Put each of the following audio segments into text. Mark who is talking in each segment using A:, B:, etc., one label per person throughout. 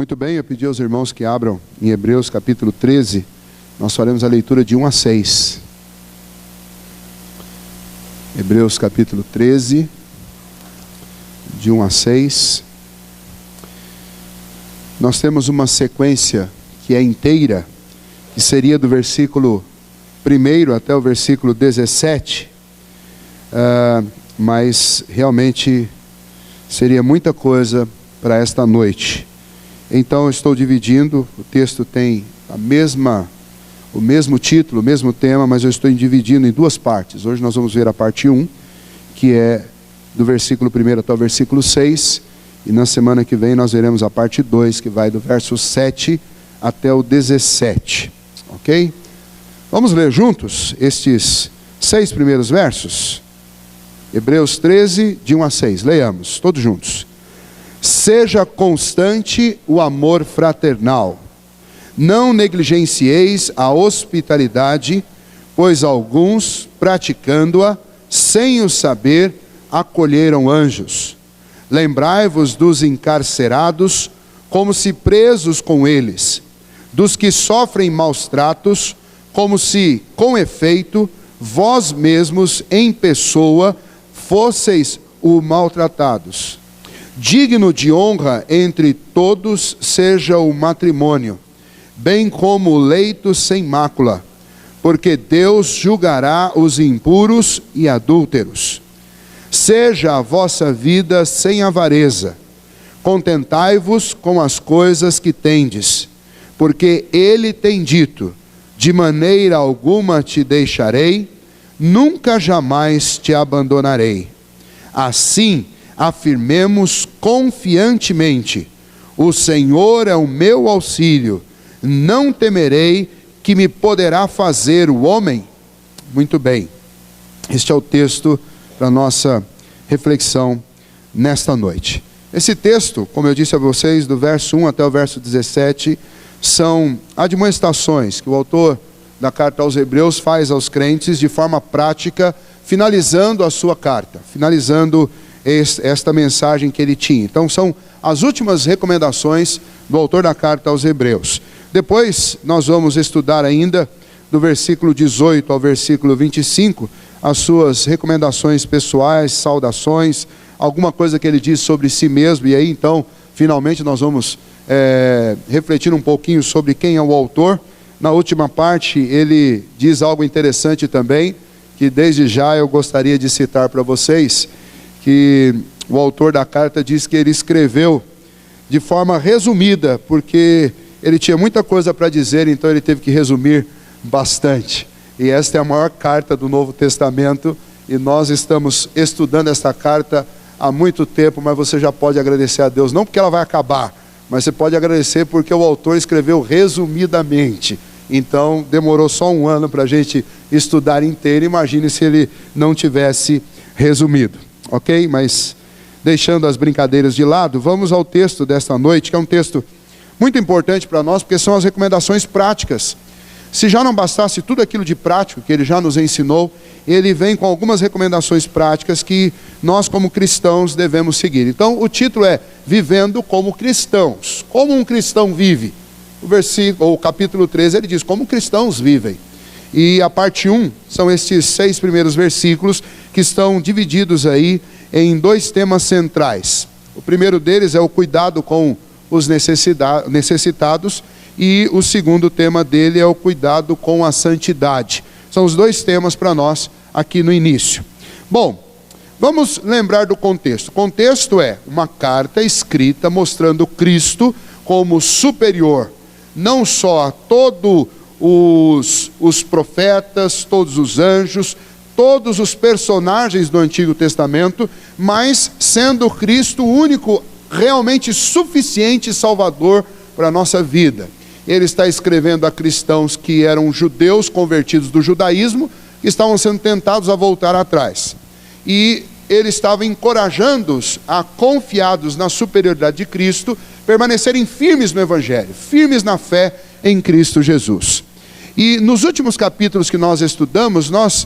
A: Muito bem, eu pedi aos irmãos que abram em Hebreus capítulo 13, nós faremos a leitura de 1 a 6. Hebreus capítulo 13, de 1 a 6. Nós temos uma sequência que é inteira, que seria do versículo 1 até o versículo 17, mas realmente seria muita coisa para esta noite. Então eu estou dividindo, o texto tem o mesmo título, o mesmo tema, mas eu estou dividindo em duas partes. Hoje nós vamos ver a parte 1, que é do versículo 1 até o versículo 6, e na semana que vem nós veremos a parte 2, que vai do verso 7 até o 17, ok? Vamos ler juntos estes 6 primeiros versos? Hebreus 13, de 1 a 6, leiamos, todos juntos. Seja constante o amor fraternal. Não negligencieis a hospitalidade, pois alguns, praticando-a, sem o saber, acolheram anjos. Lembrai-vos dos encarcerados, como se presos com eles, dos que sofrem maus tratos, como se, com efeito, vós mesmos, em pessoa, fosseis o maltratados. Digno de honra entre todos seja o matrimônio, bem como o leito sem mácula, porque Deus julgará os impuros e adúlteros. Seja a vossa vida sem avareza, contentai-vos com as coisas que tendes, porque Ele tem dito, de maneira alguma te deixarei, nunca jamais te abandonarei. Assim, afirmemos confiantemente, o Senhor é o meu auxílio, não temerei que me poderá fazer o homem. Muito bem, este é o texto para nossa reflexão nesta noite. Esse texto, como eu disse a vocês, do verso 1 até o verso 17, são admoestações que o autor da carta aos Hebreus faz aos crentes de forma prática, finalizando a sua carta, finalizando esta mensagem que ele tinha. Então são as últimas recomendações do autor da carta aos Hebreus. Depois nós vamos estudar ainda do versículo 18 ao versículo 25, as suas recomendações pessoais, saudações, alguma coisa que ele diz sobre si mesmo, e aí então finalmente nós vamos refletir um pouquinho sobre quem é o autor. Na última parte ele diz algo interessante também, que desde já eu gostaria de citar para vocês, que o autor da carta diz que ele escreveu de forma resumida, porque ele tinha muita coisa para dizer, então ele teve que resumir bastante. E esta é a maior carta do Novo Testamento, e nós estamos estudando esta carta há muito tempo, mas você já pode agradecer a Deus, não porque ela vai acabar, mas você pode agradecer porque o autor escreveu resumidamente. Então demorou só um ano para a gente estudar inteiro, imagine se ele não tivesse resumido. Ok? Mas deixando as brincadeiras de lado, vamos ao texto desta noite, que é um texto muito importante para nós, porque são as recomendações práticas. Se já não bastasse tudo aquilo de prático que ele já nos ensinou, ele vem com algumas recomendações práticas que nós como cristãos devemos seguir. Então o título é Vivendo como Cristãos. Como um cristão vive? O capítulo 13 ele diz como cristãos vivem. E a parte 1 são estes 6 primeiros versículos que estão divididos aí em 2 temas centrais. O primeiro deles é o cuidado com os necessitados, e o segundo tema dele é o cuidado com a santidade. São os 2 temas para nós aqui no início. Bom, vamos lembrar do contexto. O contexto é uma carta escrita mostrando Cristo como superior, não só a todos os profetas, todos os anjos, todos os personagens do Antigo Testamento, mas sendo Cristo o único realmente suficiente Salvador para a nossa vida. Ele está escrevendo a cristãos que eram judeus convertidos do judaísmo, que estavam sendo tentados a voltar atrás. E ele estava encorajando-os a, confiados na superioridade de Cristo, permanecerem firmes no Evangelho, firmes na fé em Cristo Jesus. E nos últimos capítulos que nós estudamos, nós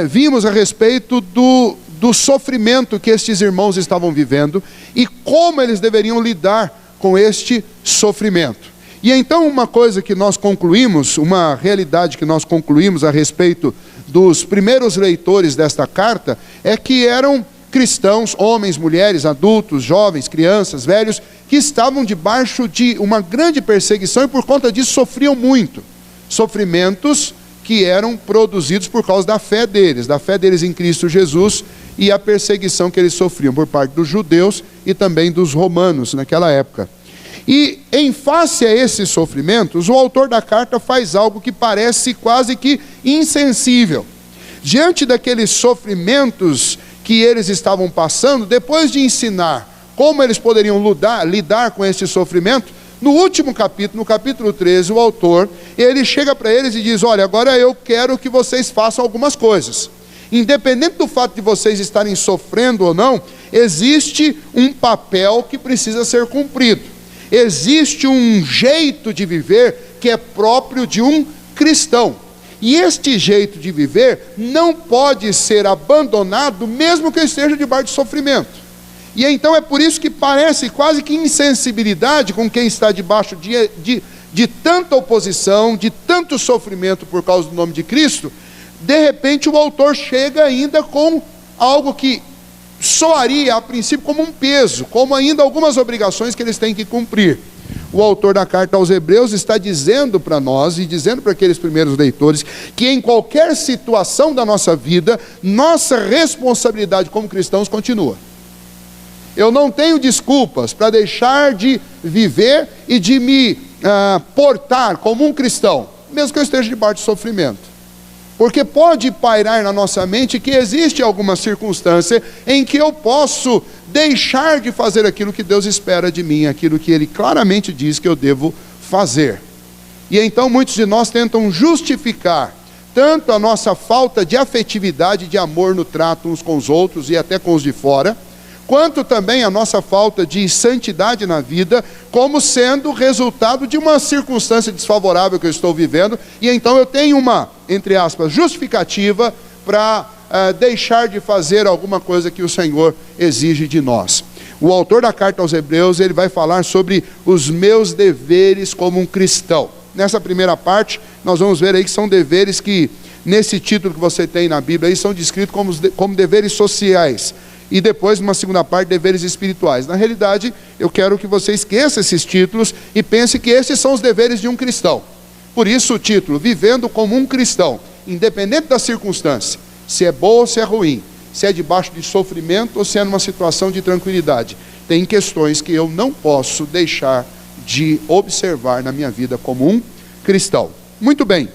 A: vimos a respeito do sofrimento que estes irmãos estavam vivendo e como eles deveriam lidar com este sofrimento. E então uma coisa que nós concluímos, uma realidade que nós concluímos a respeito dos primeiros leitores desta carta, é que eram cristãos, homens, mulheres, adultos, jovens, crianças, velhos, que estavam debaixo de uma grande perseguição e por conta disso sofriam muito. Sofrimentos que eram produzidos por causa da fé deles em Cristo Jesus e a perseguição que eles sofriam por parte dos judeus e também dos romanos naquela época. E em face a esses sofrimentos, o autor da carta faz algo que parece quase que insensível. Diante daqueles sofrimentos que eles estavam passando, depois de ensinar como eles poderiam lidar com esse sofrimento, no último capítulo, no capítulo 13, o autor, ele chega para eles e diz: olha, agora eu quero que vocês façam algumas coisas. Independente do fato de vocês estarem sofrendo ou não, existe um papel que precisa ser cumprido. Existe um jeito de viver que é próprio de um cristão. E este jeito de viver não pode ser abandonado, mesmo que eu esteja debaixo de sofrimento. E então é por isso que parece quase que insensibilidade com quem está debaixo de tanta oposição, de tanto sofrimento por causa do nome de Cristo. De repente o autor chega ainda com algo que soaria a princípio como um peso, como ainda algumas obrigações que eles têm que cumprir. O autor da carta aos Hebreus está dizendo para nós e dizendo para aqueles primeiros leitores que em qualquer situação da nossa vida, nossa responsabilidade como cristãos continua. Eu não tenho desculpas para deixar de viver e de me portar como um cristão, mesmo que eu esteja debaixo de sofrimento. Porque pode pairar na nossa mente que existe alguma circunstância em que eu posso deixar de fazer aquilo que Deus espera de mim, aquilo que Ele claramente diz que eu devo fazer. E então muitos de nós tentam justificar tanto a nossa falta de afetividade, de amor no trato uns com os outros e até com os de fora, quanto também a nossa falta de santidade na vida, como sendo resultado de uma circunstância desfavorável que eu estou vivendo, e então eu tenho uma, entre aspas, justificativa para deixar de fazer alguma coisa que o Senhor exige de nós. O autor da carta aos Hebreus, ele vai falar sobre os meus deveres como um cristão. Nessa primeira parte, nós vamos ver aí que são deveres que, nesse título que você tem na Bíblia, aí são descritos como deveres sociais. E depois, numa segunda parte, deveres espirituais. Na realidade, eu quero que você esqueça esses títulos e pense que esses são os deveres de um cristão. Por isso o título, Vivendo como um Cristão, independente da circunstância, se é boa ou se é ruim, se é debaixo de sofrimento ou se é numa situação de tranquilidade. Tem questões que eu não posso deixar de observar na minha vida como um cristão. Muito bem.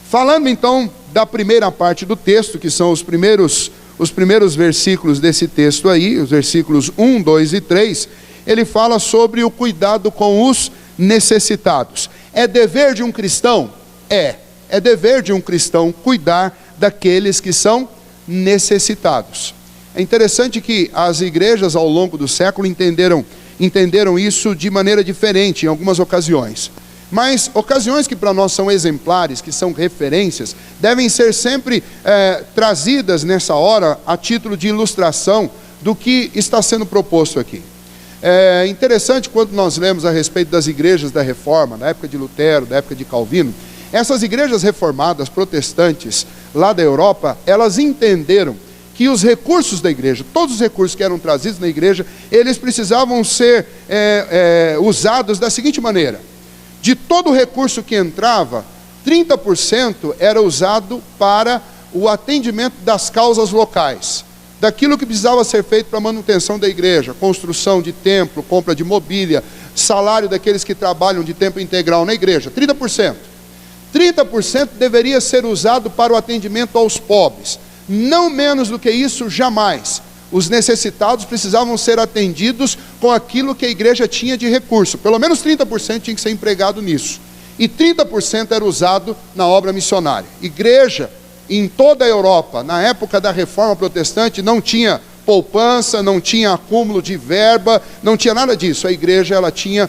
A: Falando então da primeira parte do texto, que são os primeiros versículos desse texto aí, os versículos 1, 2 e 3, ele fala sobre o cuidado com os necessitados. É dever de um cristão? É dever de um cristão cuidar daqueles que são necessitados. É interessante que as igrejas ao longo do século entenderam isso de maneira diferente em algumas ocasiões. Mas ocasiões que para nós são exemplares, que são referências, devem ser sempre trazidas nessa hora a título de ilustração do que está sendo proposto aqui. É interessante quando nós lemos a respeito das igrejas da Reforma, da época de Lutero, da época de Calvino, essas igrejas reformadas, protestantes, lá da Europa, elas entenderam que os recursos da igreja, todos os recursos que eram trazidos na igreja, eles precisavam ser usados da seguinte maneira: de todo o recurso que entrava, 30% era usado para o atendimento das causas locais, daquilo que precisava ser feito para a manutenção da igreja, construção de templo, compra de mobília, salário daqueles que trabalham de tempo integral na igreja, 30%. 30% deveria ser usado para o atendimento aos pobres. Não menos do que isso, jamais. Os necessitados precisavam ser atendidos com aquilo que a igreja tinha de recurso. Pelo menos 30% tinha que ser empregado nisso. E 30% era usado na obra missionária. Igreja, em toda a Europa, na época da Reforma Protestante, não tinha poupança, não tinha acúmulo de verba, não tinha nada disso. A igreja ela tinha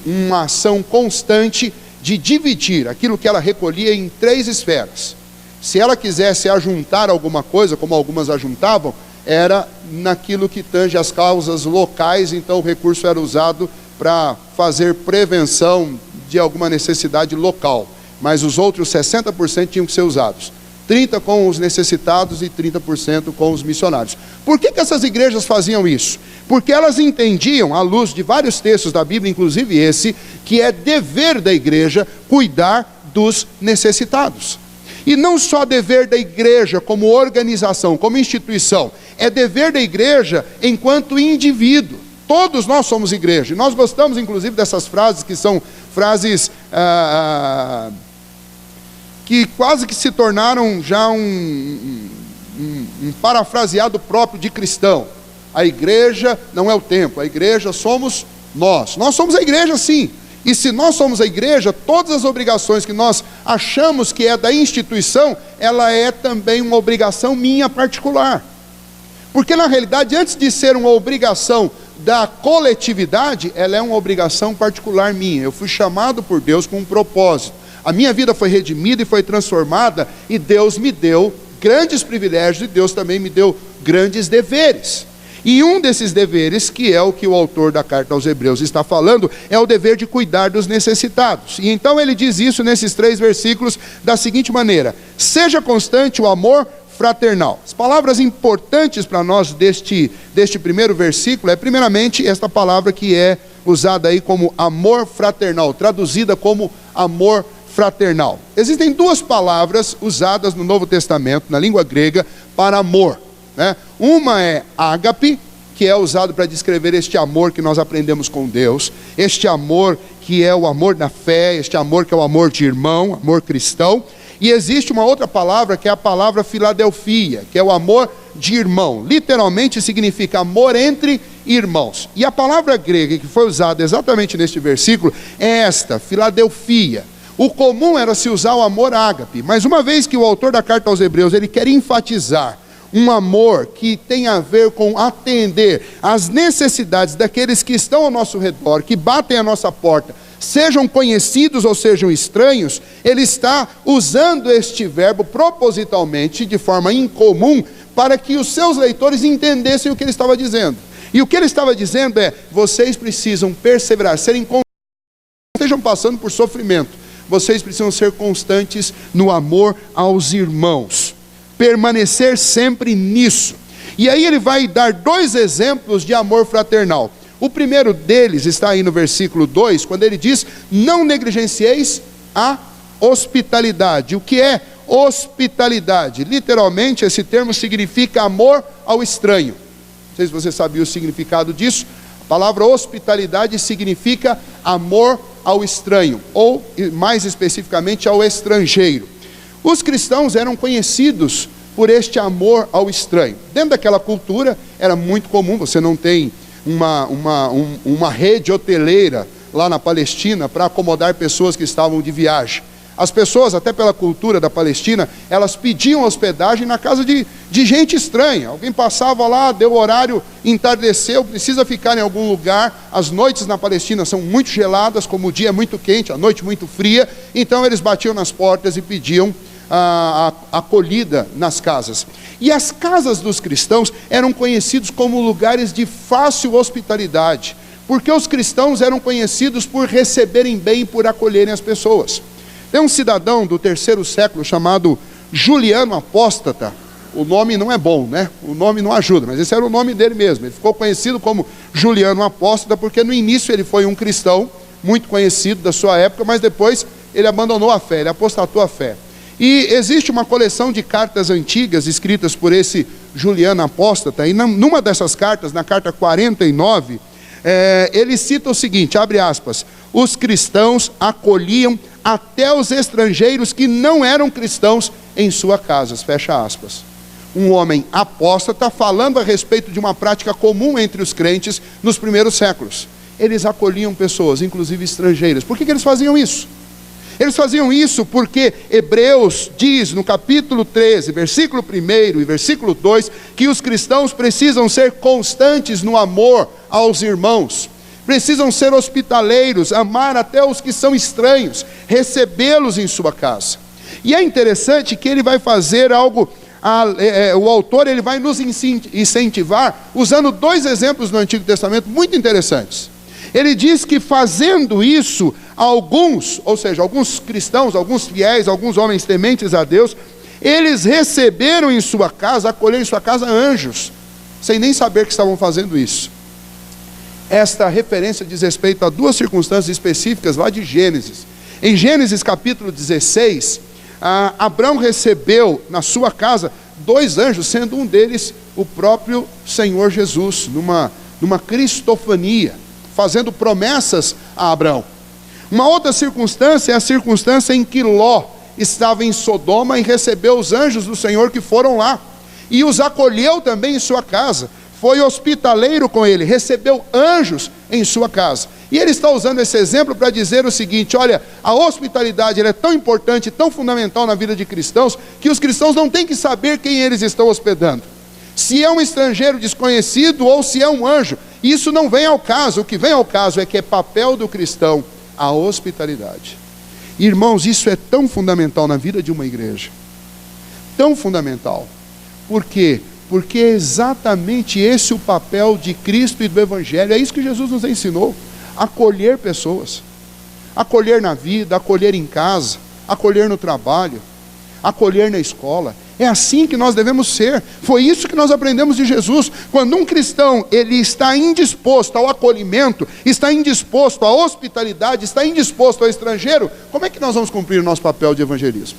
A: uma ação constante de dividir aquilo que ela recolhia em 3 esferas. Se ela quisesse ajuntar alguma coisa, como algumas ajuntavam, era naquilo que tange as causas locais, então o recurso era usado para fazer prevenção de alguma necessidade local. Mas os outros 60% tinham que ser usados. 30% com os necessitados e 30% com os missionários. Por que essas igrejas faziam isso? Porque elas entendiam, à luz de vários textos da Bíblia, inclusive esse, que é dever da igreja cuidar dos necessitados. E não só dever da igreja como organização, como instituição, é dever da igreja enquanto indivíduo. Todos nós somos igreja. E nós gostamos, inclusive, dessas frases que são frases que quase que se tornaram já um parafraseado próprio de cristão. A igreja não é o templo, a igreja somos nós. Nós somos a igreja, sim. E se nós somos a igreja, todas as obrigações que nós achamos que é da instituição, ela é também uma obrigação minha particular. Porque na realidade, antes de ser uma obrigação da coletividade, ela é uma obrigação particular minha. Eu fui chamado por Deus com um propósito. A minha vida foi redimida e foi transformada, e Deus me deu grandes privilégios, e Deus também me deu grandes deveres. E um desses deveres, que é o que o autor da carta aos Hebreus está falando, é o dever de cuidar dos necessitados. E então ele diz isso nesses 3 versículos da seguinte maneira: seja constante o amor fraternal. As palavras importantes para nós deste primeiro versículo é primeiramente esta palavra que é usada aí como amor fraternal, traduzida como amor fraternal. Existem 2 palavras usadas no Novo Testamento, na língua grega, para amor, né? Uma é ágape, que é usado para descrever este amor que nós aprendemos com Deus, este amor que é o amor da fé, este amor que é o amor de irmão, amor cristão. E existe uma outra palavra que é a palavra Filadelfia, que é o amor de irmão. Literalmente significa amor entre irmãos. E a palavra grega que foi usada exatamente neste versículo é esta, Filadelfia. O comum era se usar o amor ágape, mas uma vez que o autor da carta aos Hebreus, ele quer enfatizar um amor que tem a ver com atender às necessidades daqueles que estão ao nosso redor, que batem a nossa porta, sejam conhecidos ou sejam estranhos, ele está usando este verbo propositalmente, de forma incomum, para que os seus leitores entendessem o que ele estava dizendo. E o que ele estava dizendo é: vocês precisam perseverar, serem constantes, estejam passando por sofrimento, vocês precisam ser constantes no amor aos irmãos, permanecer sempre nisso. E aí ele vai dar 2 exemplos de amor fraternal. O primeiro deles está aí no versículo 2, quando ele diz: não negligencieis a hospitalidade. O que é hospitalidade? Literalmente esse termo significa amor ao estranho. Não sei se você sabia o significado disso. A palavra hospitalidade significa amor ao estranho, ou mais especificamente ao estrangeiro. Os cristãos eram conhecidos por este amor ao estranho. Dentro daquela cultura era muito comum, você não tem uma rede hoteleira lá na Palestina para acomodar pessoas que estavam de viagem. As pessoas, até pela cultura da Palestina, elas pediam hospedagem na casa de gente estranha. Alguém passava lá, deu horário, entardeceu, precisa ficar em algum lugar. As noites na Palestina são muito geladas, como o dia é muito quente, a noite muito fria. Então eles batiam nas portas e pediam a acolhida nas casas. E as casas dos cristãos eram conhecidos como lugares de fácil hospitalidade, porque os cristãos eram conhecidos por receberem bem e por acolherem as pessoas. Tem um cidadão do 3º século chamado Juliano Apóstata. O nome não é bom, né? O nome não ajuda, mas esse era o nome dele mesmo. Ele ficou conhecido como Juliano Apóstata porque no início ele foi um cristão muito conhecido da sua época, mas depois ele abandonou a fé, ele apostatou a fé. E existe uma coleção de cartas antigas escritas por esse Juliano Apóstata, e numa dessas cartas, na carta 49, ele cita o seguinte, abre aspas: os cristãos acolhiam até os estrangeiros que não eram cristãos em suas casas, fecha aspas. Um homem apóstata falando a respeito de uma prática comum entre os crentes nos primeiros séculos. Eles acolhiam pessoas, inclusive estrangeiras. Por que eles faziam isso? Eles faziam isso porque Hebreus diz no capítulo 13, versículo 1 e versículo 2, que os cristãos precisam ser constantes no amor aos irmãos, precisam ser hospitaleiros, amar até os que são estranhos, recebê-los em sua casa. E é interessante que ele vai fazer algo o autor ele vai nos incentivar usando 2 exemplos no Antigo Testamento muito interessantes. Ele diz que fazendo isso, alguns, ou seja, alguns cristãos, alguns fiéis, alguns homens tementes a Deus, eles receberam em sua casa, acolheram em sua casa anjos, sem nem saber que estavam fazendo isso. Esta referência diz respeito a 2 circunstâncias específicas lá de Gênesis. Em Gênesis capítulo 16, Abraão recebeu na sua casa 2 anjos, sendo um deles o próprio Senhor Jesus, numa cristofania, fazendo promessas a Abraão. Uma outra circunstância é a circunstância em que Ló estava em Sodoma e recebeu os anjos do Senhor que foram lá, e os acolheu também em sua casa, foi hospitaleiro com ele, recebeu anjos em sua casa. E ele está usando esse exemplo para dizer o seguinte: olha, a hospitalidade ela é tão importante, tão fundamental na vida de cristãos, que os cristãos não têm que saber quem eles estão hospedando, se é um estrangeiro desconhecido ou se é um anjo. Isso não vem ao caso. O que vem ao caso é que é papel do cristão a hospitalidade. Irmãos, isso é tão fundamental na vida de uma igreja, tão fundamental. Por quê? Porque é exatamente esse o papel de Cristo e do Evangelho. É isso que Jesus nos ensinou: acolher pessoas, acolher na vida, acolher em casa, acolher no trabalho, acolher na escola. É assim que nós devemos ser. Foi isso que nós aprendemos de Jesus. Quando um cristão ele está indisposto ao acolhimento, está indisposto à hospitalidade, está indisposto ao estrangeiro, como é que nós vamos cumprir o nosso papel de evangelismo?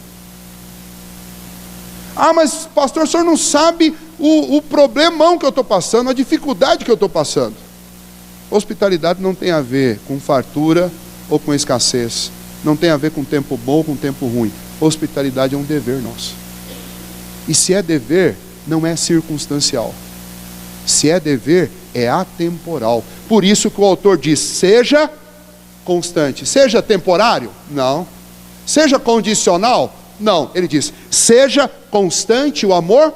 A: Mas pastor, o senhor não sabe o problemão que eu estou passando, a dificuldade que eu estou passando. Hospitalidade não tem a ver com fartura ou com escassez, não tem a ver com tempo bom ou com tempo ruim. Hospitalidade é um dever nosso. E se é dever, não é circunstancial. Se é dever, é atemporal. Por isso que o autor diz: seja constante. Seja temporário? Não. Seja condicional? Não. Ele diz: seja constante o amor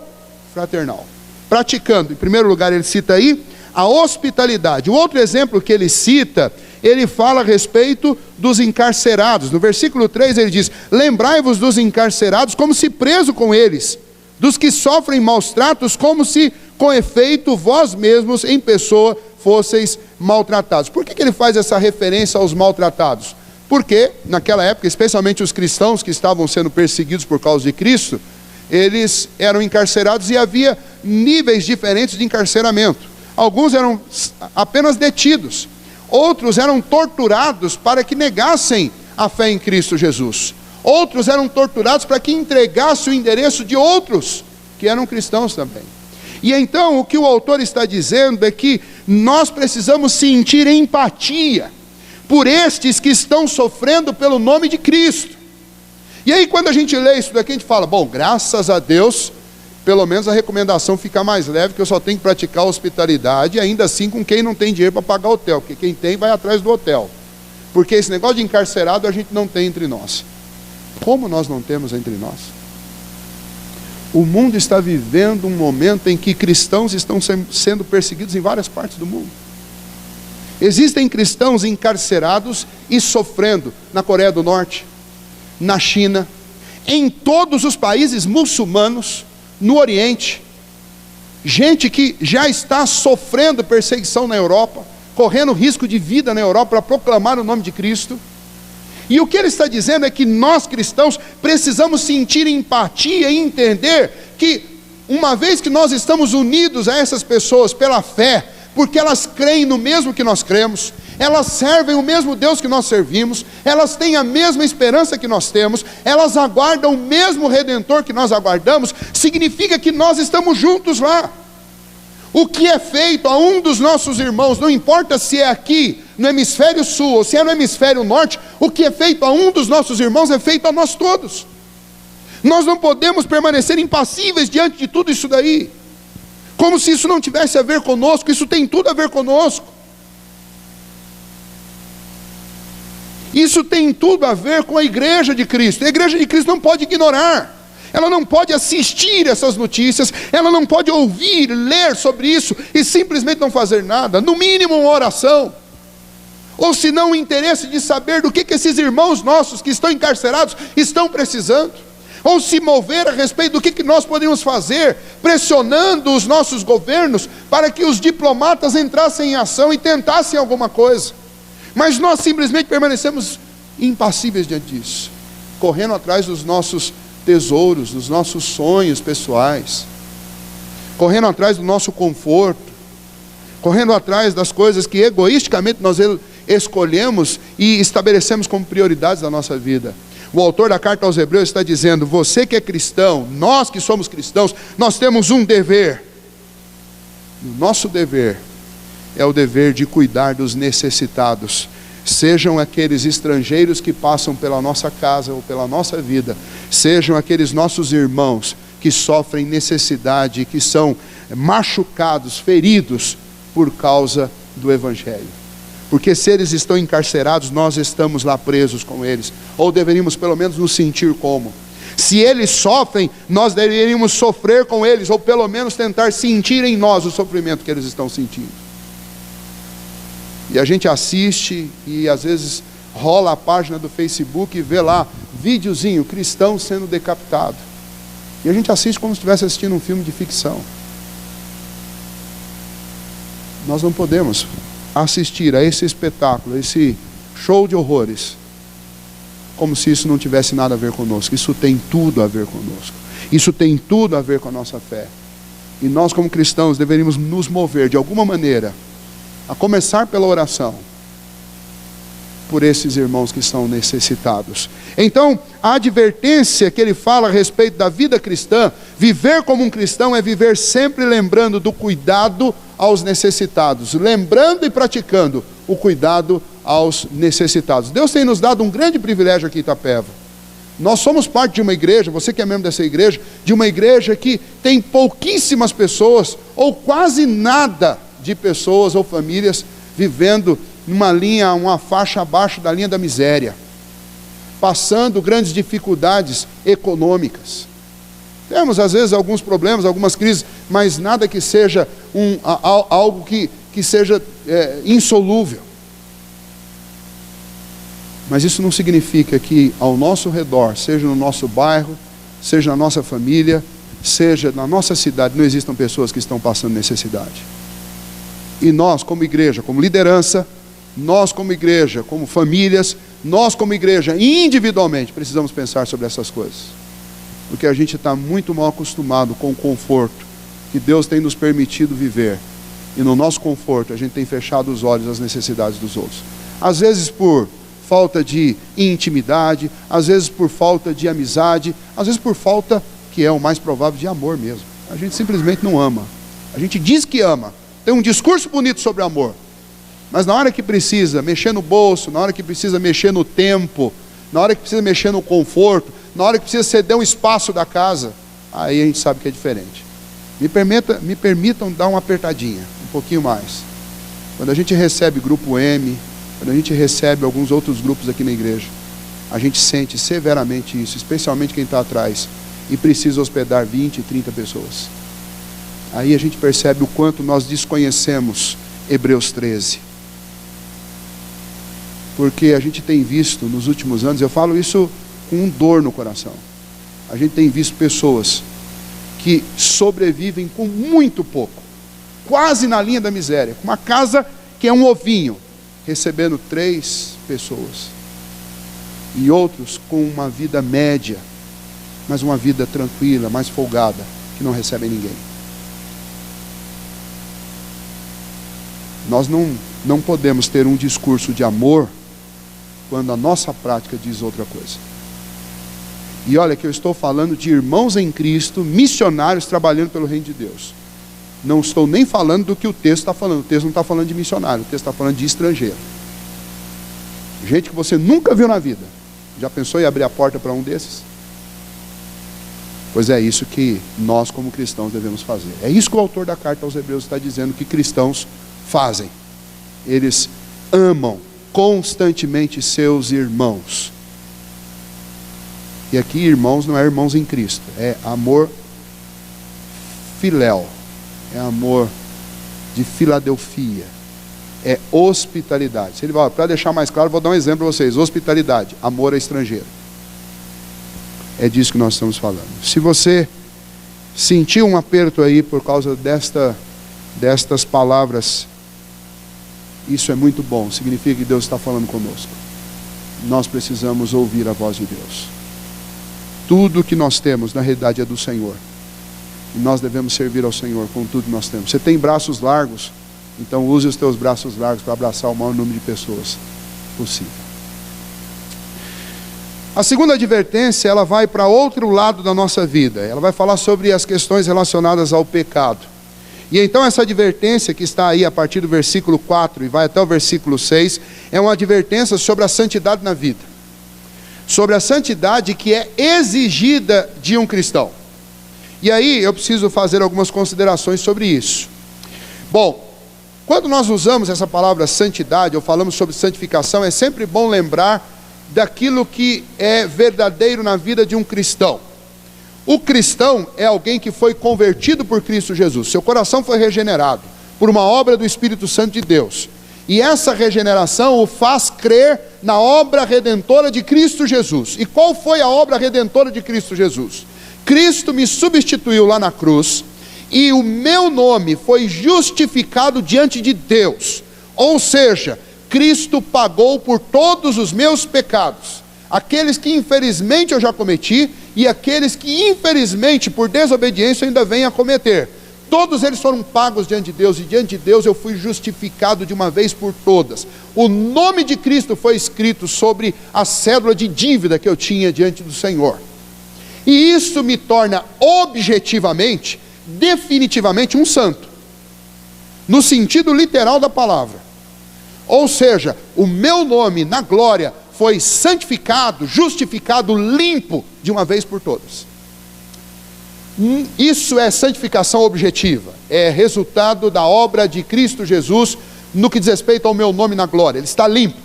A: fraternal. Praticando. Em primeiro lugar, ele cita aí a hospitalidade. O outro exemplo que ele cita, ele fala a respeito dos encarcerados. No versículo 3 ele diz: lembrai-vos dos encarcerados como se preso com eles, dos que sofrem maus tratos, como se com efeito vós mesmos em pessoa fosseis maltratados. Por que ele faz essa referência aos maltratados? Porque naquela época, especialmente os cristãos que estavam sendo perseguidos por causa de Cristo, eles eram encarcerados e havia níveis diferentes de encarceramento. Alguns eram apenas detidos, outros eram torturados para que negassem a fé em Cristo Jesus. Outros eram torturados para que entregassem o endereço de outros que eram cristãos também. E então o que o autor está dizendo é que nós precisamos sentir empatia por estes que estão sofrendo pelo nome de Cristo. E aí quando a gente lê isso daqui, a gente fala: bom, graças a Deus, pelo menos a recomendação fica mais leve, que eu só tenho que praticar hospitalidade, ainda assim com quem não tem dinheiro para pagar hotel, porque quem tem vai atrás do hotel. Porque esse negócio de encarcerado a gente não tem entre nós. Como nós não temos entre nós? O mundo está vivendo um momento em que cristãos estão sendo perseguidos em várias partes do mundo. Existem cristãos encarcerados e sofrendo na Coreia do Norte, na China, em todos os países muçulmanos, no Oriente. Gente que já está sofrendo perseguição na Europa, correndo risco de vida na Europa para proclamar o nome de Cristo. E o que ele está dizendo é que nós cristãos precisamos sentir empatia e entender que, uma vez que nós estamos unidos a essas pessoas pela fé, porque elas creem no mesmo que nós cremos, elas servem o mesmo Deus que nós servimos, elas têm a mesma esperança que nós temos, elas aguardam o mesmo Redentor que nós aguardamos, significa que nós estamos juntos lá. O que é feito a um dos nossos irmãos, não importa se é aqui no hemisfério sul ou se é no hemisfério norte, o que é feito a um dos nossos irmãos é feito a nós todos. Nós não podemos permanecer impassíveis diante de tudo isso daí, como se isso não tivesse a ver conosco. Isso tem tudo a ver conosco. Isso tem tudo a ver com a igreja de Cristo. A igreja de Cristo não pode ignorar. Ela não pode assistir essas notícias, ela não pode ouvir, ler sobre isso e simplesmente não fazer nada. No mínimo uma oração, ou se não o interesse de saber do que esses irmãos nossos que estão encarcerados estão precisando. ou se mover a respeito do que nós podemos fazer, pressionando os nossos governos para que os diplomatas entrassem em ação e tentassem alguma coisa. Mas nós simplesmente permanecemos impassíveis diante disso, correndo atrás dos nossos tesouros, dos nossos sonhos pessoais, correndo atrás do nosso conforto, correndo atrás das coisas que egoisticamente nós escolhemos e estabelecemos como prioridades da nossa vida. O autor da carta aos Hebreus está dizendo: você que é cristão, nós que somos cristãos, nós temos um dever. O nosso dever é o dever de cuidar dos necessitados, sejam aqueles estrangeiros que passam pela nossa casa ou pela nossa vida, sejam aqueles nossos irmãos que sofrem necessidade, que são machucados, feridos por causa do Evangelho. Porque se eles estão encarcerados, nós estamos lá presos com eles, ou deveríamos pelo menos nos sentir como. Se eles sofrem, nós deveríamos sofrer com eles, ou pelo menos tentar sentir em nós o sofrimento que eles estão sentindo. E a gente assiste e às vezes rola a página do Facebook e vê lá videozinho, cristão sendo decapitado. E a gente assiste como se estivesse assistindo um filme de ficção. Nós não podemos assistir a esse espetáculo, a esse show de horrores, como se isso não tivesse nada a ver conosco. Isso tem tudo a ver conosco. Isso tem tudo a ver com a nossa fé. E nós como cristãos deveríamos nos mover de alguma maneira, a começar pela oração, por esses irmãos que são necessitados. Então, a advertência que ele fala a respeito da vida cristã, viver como um cristão é viver sempre lembrando do cuidado aos necessitados, lembrando e praticando o cuidado aos necessitados. Deus tem nos dado um grande privilégio aqui em Itapeva. Nós somos parte de uma igreja, você que é membro dessa igreja, de uma igreja que tem pouquíssimas pessoas, ou quase nada de pessoas ou famílias vivendo numa linha, uma faixa abaixo da linha da miséria, passando grandes dificuldades econômicas. Temos às vezes alguns problemas, algumas crises, mas nada que seja algo que seja insolúvel. Mas isso não significa que ao nosso redor, seja no nosso bairro, seja na nossa família, seja na nossa cidade, não existam pessoas que estão passando necessidade. E nós como igreja, como liderança, nós como igreja, como famílias, nós como igreja individualmente precisamos pensar sobre essas coisas, porque a gente está muito mal acostumado com o conforto que Deus tem nos permitido viver, e no nosso conforto a gente tem fechado os olhos às necessidades dos outros, às vezes por falta de intimidade, às vezes por falta de amizade, às vezes por falta, que é o mais provável, de amor mesmo. A gente simplesmente não ama. A gente diz que ama, tem um discurso bonito sobre amor, mas na hora que precisa mexer no bolso, na hora que precisa mexer no tempo, na hora que precisa mexer no conforto, na hora que precisa ceder um espaço da casa, aí a gente sabe que é diferente. Me permitam dar uma apertadinha, um pouquinho mais. Quando a gente recebe Grupo M, quando a gente recebe alguns outros grupos aqui na igreja, a gente sente severamente isso, especialmente quem está atrás e precisa hospedar 20, 30 pessoas. Aí a gente percebe o quanto nós desconhecemos Hebreus 13. Porque a gente tem visto nos últimos anos, eu falo isso com dor no coração, a gente tem visto pessoas que sobrevivem com muito pouco, quase na linha da miséria, com uma casa que é um ovinho, recebendo 3 pessoas, e outros com uma vida média, mas uma vida tranquila, mais folgada, que não recebem ninguém. Nós não podemos ter um discurso de amor quando a nossa prática diz outra coisa. E olha que eu estou falando de irmãos em Cristo, missionários trabalhando pelo reino de Deus. Não estou nem falando do que o texto está falando. O texto não está falando de missionário, o texto está falando de estrangeiro. Gente que você nunca viu na vida. Já pensou em abrir a porta para um desses? Pois é isso que nós como cristãos devemos fazer. É isso que o autor da carta aos Hebreus está dizendo que cristãos fazem. Eles amam constantemente seus irmãos. E aqui irmãos não é irmãos em Cristo, é amor filéu, é amor de Filadelfia, é hospitalidade. Para deixar mais claro, vou dar um exemplo para vocês. Hospitalidade, amor a estrangeiro. É disso que nós estamos falando. Se você sentiu um aperto aí por causa destas palavras, isso é muito bom, significa que Deus está falando conosco. Nós precisamos ouvir a voz de Deus. Tudo que nós temos, na realidade, é do Senhor. E nós devemos servir ao Senhor com tudo que nós temos. Você tem braços largos, então use os teus braços largos para abraçar o maior número de pessoas possível. A segunda advertência, ela vai para outro lado da nossa vida. Ela vai falar sobre as questões relacionadas ao pecado. E então essa advertência que está aí a partir do versículo 4 e vai até o versículo 6, é uma advertência sobre a santidade na vida. Sobre a santidade que é exigida de um cristão. E aí eu preciso fazer algumas considerações sobre isso. Bom, quando nós usamos essa palavra santidade, ou falamos sobre santificação, é sempre bom lembrar daquilo que é verdadeiro na vida de um cristão. O cristão é alguém que foi convertido por Cristo Jesus. Seu coração foi regenerado por uma obra do Espírito Santo de Deus. E essa regeneração o faz crer na obra redentora de Cristo Jesus. E qual foi a obra redentora de Cristo Jesus? Cristo me substituiu lá na cruz, e o meu nome foi justificado diante de Deus. Ou seja, Cristo pagou por todos os meus pecados. Aqueles que infelizmente eu já cometi, e aqueles que infelizmente por desobediência ainda venho a cometer. Todos eles foram pagos diante de Deus, e diante de Deus eu fui justificado de uma vez por todas. O nome de Cristo foi escrito sobre a cédula de dívida que eu tinha diante do Senhor. E isso me torna objetivamente, definitivamente um santo. No sentido literal da palavra. Ou seja, o meu nome na glória foi santificado, justificado, limpo de uma vez por todas. Isso é santificação objetiva, é resultado da obra de Cristo Jesus no que diz respeito ao meu nome na glória. Ele está limpo.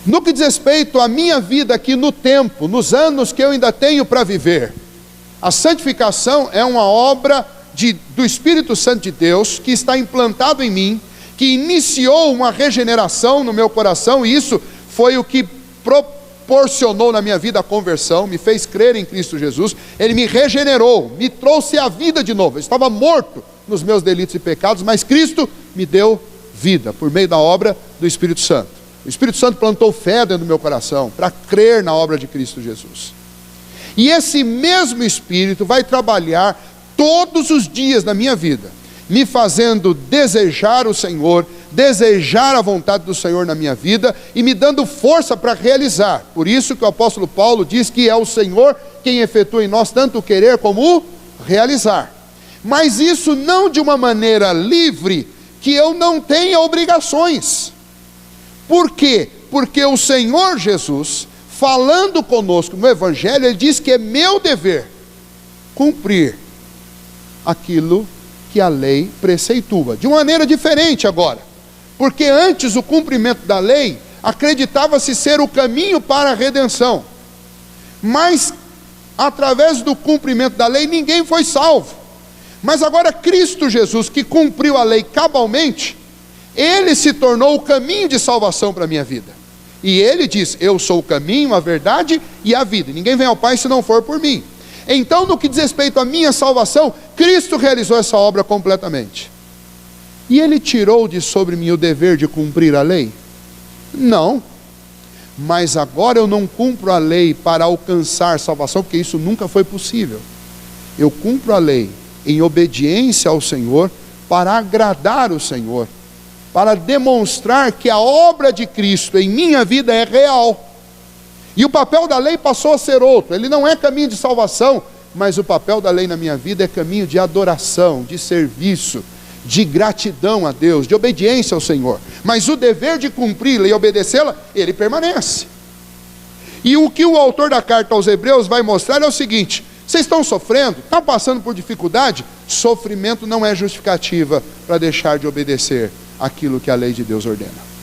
A: No que diz respeito à minha vida aqui no tempo, nos anos que eu ainda tenho para viver, a santificação é uma obra do Espírito Santo de Deus que está implantado em mim, que iniciou uma regeneração no meu coração, e isso foi o que proporcionou na minha vida a conversão, me fez crer em Cristo Jesus. Ele me regenerou, me trouxe a vida de novo. Eu estava morto nos meus delitos e pecados, mas Cristo me deu vida, por meio da obra do Espírito Santo. O Espírito Santo plantou fé dentro do meu coração, para crer na obra de Cristo Jesus. E esse mesmo Espírito vai trabalhar todos os dias da minha vida, me fazendo desejar o Senhor, desejar a vontade do Senhor na minha vida, e me dando força para realizar. Por isso que o apóstolo Paulo diz que é o Senhor quem efetua em nós tanto o querer como o realizar. Mas isso não de uma maneira livre, que eu não tenha obrigações. Por quê? Porque o Senhor Jesus, falando conosco no Evangelho, Ele diz que é meu dever cumprir aquilo que a lei preceitua, de uma maneira diferente agora, porque antes o cumprimento da lei acreditava-se ser o caminho para a redenção, mas através do cumprimento da lei ninguém foi salvo. Mas agora Cristo Jesus, que cumpriu a lei cabalmente, Ele se tornou o caminho de salvação para a minha vida, e Ele diz: eu sou o caminho, a verdade e a vida, ninguém vem ao Pai se não for por mim. Então, no que diz respeito à minha salvação, Cristo realizou essa obra completamente. E Ele tirou de sobre mim o dever de cumprir a lei? Não. Mas agora eu não cumpro a lei para alcançar salvação, porque isso nunca foi possível. Eu cumpro a lei em obediência ao Senhor, para agradar o Senhor, para demonstrar que a obra de Cristo em minha vida é real. E o papel da lei passou a ser outro. Ele não é caminho de salvação, mas o papel da lei na minha vida é caminho de adoração, de serviço, de gratidão a Deus, de obediência ao Senhor. Mas o dever de cumpri-la e obedecê-la, ele permanece. E o que o autor da carta aos Hebreus vai mostrar é o seguinte: vocês estão sofrendo, estão passando por dificuldade? Sofrimento não é justificativa para deixar de obedecer aquilo que a lei de Deus ordena.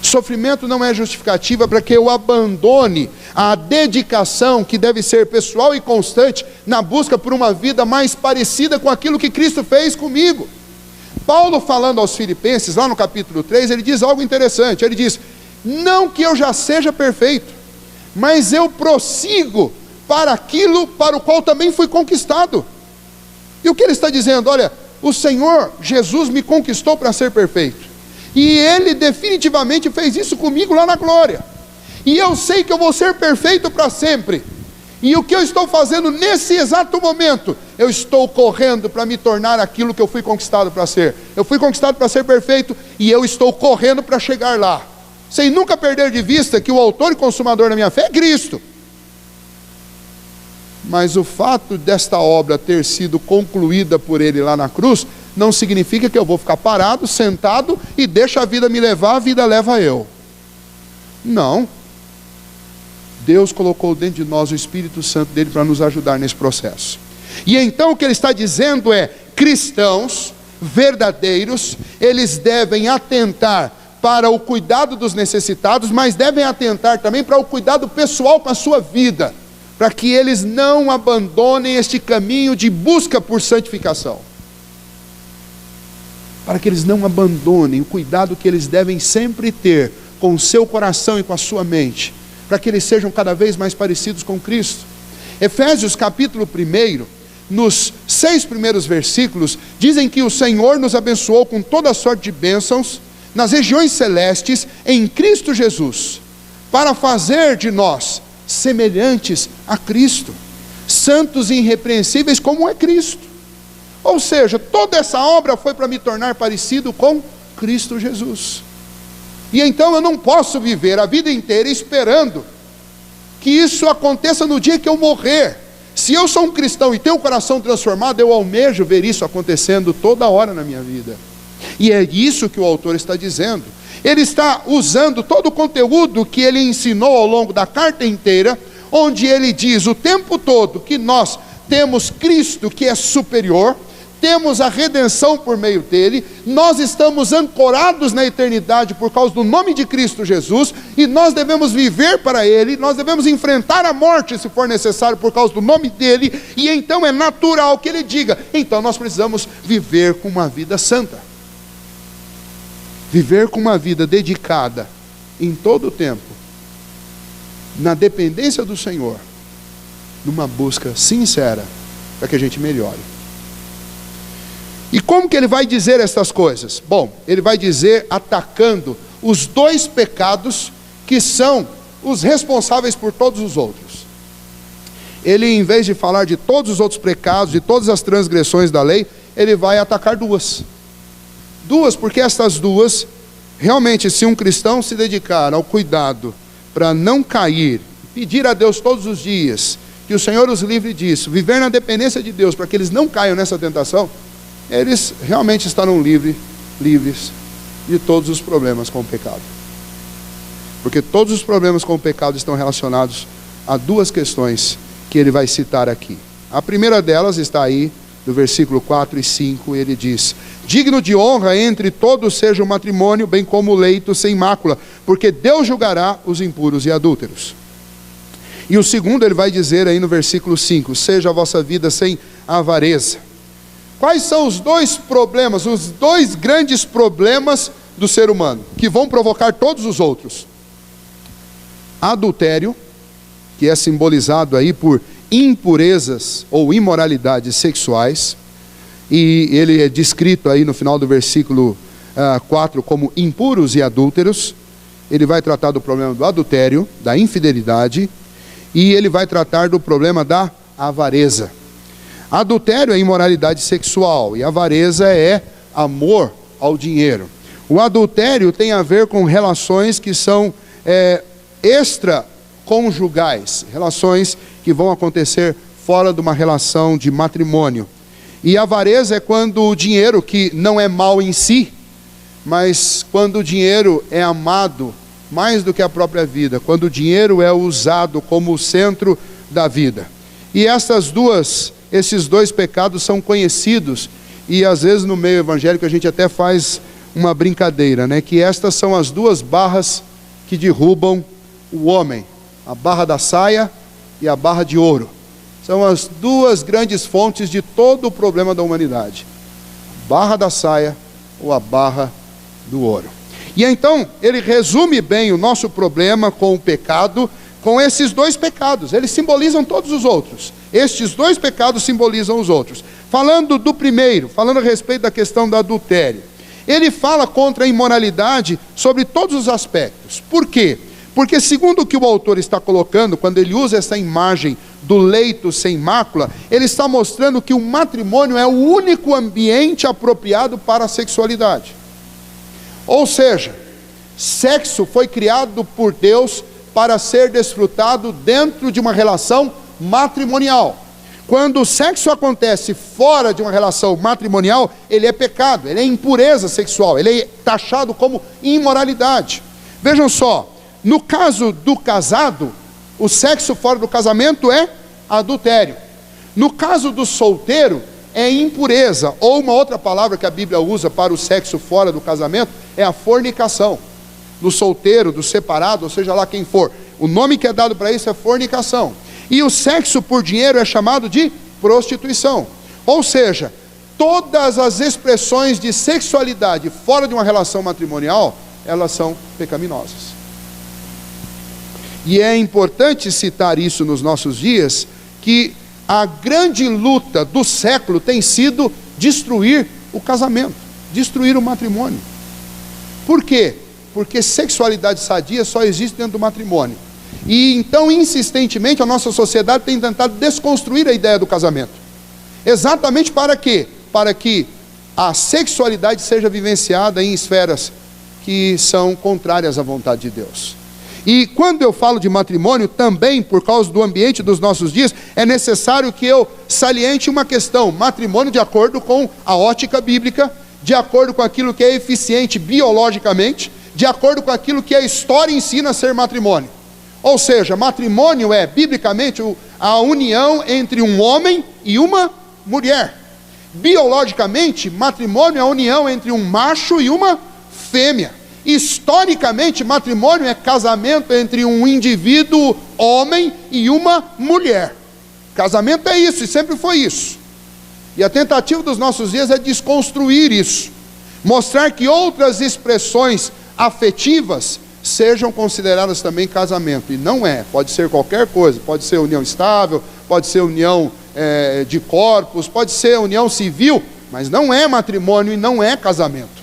A: Sofrimento não é justificativa para que eu abandone a dedicação que deve ser pessoal e constante na busca por uma vida mais parecida com aquilo que Cristo fez comigo. Paulo, falando aos Filipenses, lá no capítulo 3, ele diz algo interessante. Ele diz: não que eu já seja perfeito, mas eu prossigo para aquilo para o qual também fui conquistado. E o que ele está dizendo? Olha, o Senhor Jesus me conquistou para ser perfeito, e Ele definitivamente fez isso comigo lá na glória, e eu sei que eu vou ser perfeito para sempre. E o que eu estou fazendo nesse exato momento? Eu estou correndo para me tornar aquilo que eu fui conquistado para ser. Eu fui conquistado para ser perfeito, e eu estou correndo para chegar lá, sem nunca perder de vista que o autor e consumador da minha fé é Cristo. Mas o fato desta obra ter sido concluída por Ele lá na cruz, não significa que eu vou ficar parado, sentado, e deixa a vida me levar, a vida leva eu. Não. Deus colocou dentro de nós o Espírito Santo dele para nos ajudar nesse processo. E então o que ele está dizendo é: cristãos verdadeiros, eles devem atentar para o cuidado dos necessitados, mas devem atentar também para o cuidado pessoal com a sua vida, para que eles não abandonem este caminho de busca por santificação, para que eles não abandonem o cuidado que eles devem sempre ter com o seu coração e com a sua mente, para que eles sejam cada vez mais parecidos com Cristo. Efésios capítulo 1, nos 6 primeiros versículos, dizem que o Senhor nos abençoou com toda sorte de bênçãos nas regiões celestes em Cristo Jesus, para fazer de nós semelhantes a Cristo, santos e irrepreensíveis como é Cristo. Ou seja, toda essa obra foi para me tornar parecido com Cristo Jesus. E então eu não posso viver a vida inteira esperando que isso aconteça no dia que eu morrer. Se eu sou um cristão e tenho o coração transformado, eu almejo ver isso acontecendo toda hora na minha vida. E é isso que o autor está dizendo. Ele está usando todo o conteúdo que ele ensinou ao longo da carta inteira, onde ele diz o tempo todo que nós temos Cristo que é superior, temos a redenção por meio dele, nós estamos ancorados na eternidade por causa do nome de Cristo Jesus, e nós devemos viver para ele, nós devemos enfrentar a morte se for necessário por causa do nome dele, e então é natural que ele diga, então nós precisamos viver com uma vida santa, viver com uma vida dedicada em todo o tempo, na dependência do Senhor, numa busca sincera para que a gente melhore. E como que ele vai dizer essas coisas? Bom, ele vai dizer atacando os 2 pecados que são os responsáveis por todos os outros. Ele, em vez de falar de todos os outros pecados, de todas as transgressões da lei, ele vai atacar 2. 2, porque essas 2, realmente, se um cristão se dedicar ao cuidado para não cair, pedir a Deus todos os dias, que o Senhor os livre disso, viver na dependência de Deus, para que eles não caiam nessa tentação, eles realmente estarão livres de todos os problemas com o pecado. Porque todos os problemas com o pecado estão relacionados a 2 questões que ele vai citar aqui. A primeira delas está aí, no versículo 4 e 5, ele diz: digno de honra entre todos seja o matrimônio, bem como o leito sem mácula, porque Deus julgará os impuros e adúlteros. E o segundo ele vai dizer aí no versículo 5, seja a vossa vida sem avareza. Quais são os 2 problemas, os 2 grandes problemas do ser humano, que vão provocar todos os outros? Adultério, que é simbolizado aí por impurezas ou imoralidades sexuais, e ele é descrito aí no final do versículo 4 como impuros e adúlteros. Ele vai tratar do problema do adultério, da infidelidade, e ele vai tratar do problema da avareza. Adultério é imoralidade sexual e avareza é amor ao dinheiro. O adultério tem a ver com relações que são extraconjugais, relações que vão acontecer fora de uma relação de matrimônio. E a avareza é quando o dinheiro, que não é mal em si, mas quando o dinheiro é amado mais do que a própria vida, quando o dinheiro é usado como o centro da vida. E esses 2 pecados são conhecidos, e às vezes no meio evangélico a gente até faz uma brincadeira, né? Que estas são as 2 barras que derrubam o homem, a barra da saia e a barra de ouro. São as 2 grandes fontes de todo o problema da humanidade: a barra da saia ou a barra do ouro. E então ele resume bem o nosso problema com o pecado, com esses dois pecados. Eles simbolizam todos os outros. Estes dois pecados simbolizam os outros. Falando do primeiro, falando a respeito da questão do adultério, ele fala contra a imoralidade sobre todos os aspectos. Por quê? Porque segundo o que o autor está colocando, quando ele usa essa imagem do leito sem mácula, ele está mostrando que o matrimônio é o único ambiente apropriado para a sexualidade. Ou seja, sexo foi criado por Deus para ser desfrutado dentro de uma relação matrimonial. Quando o sexo acontece fora de uma relação matrimonial, ele é pecado, ele é impureza sexual, ele é taxado como imoralidade. Vejam só, no caso do casado, o sexo fora do casamento é adultério. No caso do solteiro, é impureza, ou uma outra palavra que a Bíblia usa para o sexo fora do casamento, é a fornicação. Do solteiro, do separado, ou seja lá quem for, o nome que é dado para isso é fornicação. E o sexo por dinheiro é chamado de prostituição. Ou seja, todas as expressões de sexualidade fora de uma relação matrimonial, elas são pecaminosas. E é importante citar isso nos nossos dias, que a grande luta do século tem sido destruir o casamento, destruir o matrimônio. Por quê? Porque sexualidade sadia só existe dentro do matrimônio. E então, insistentemente, a nossa sociedade tem tentado desconstruir a ideia do casamento. Exatamente para quê? Para que a sexualidade seja vivenciada em esferas que são contrárias à vontade de Deus. E quando eu falo de matrimônio, também por causa do ambiente dos nossos dias, é necessário que eu saliente uma questão: matrimônio de acordo com a ótica bíblica, de acordo com aquilo que é eficiente biologicamente, de acordo com aquilo que a história ensina a ser matrimônio. Ou seja, matrimônio é, biblicamente, a união entre um homem e uma mulher. Biologicamente, matrimônio é a união entre um macho e uma fêmea. Historicamente, matrimônio é casamento entre um indivíduo, homem, e uma mulher. Casamento é isso, e sempre foi isso. E a tentativa dos nossos dias é desconstruir isso. Mostrar que outras expressões afetivas sejam consideradas também casamento. E não é, pode ser qualquer coisa. Pode ser união estável, pode ser união de corpos, pode ser união civil, mas não é matrimônio e não é casamento.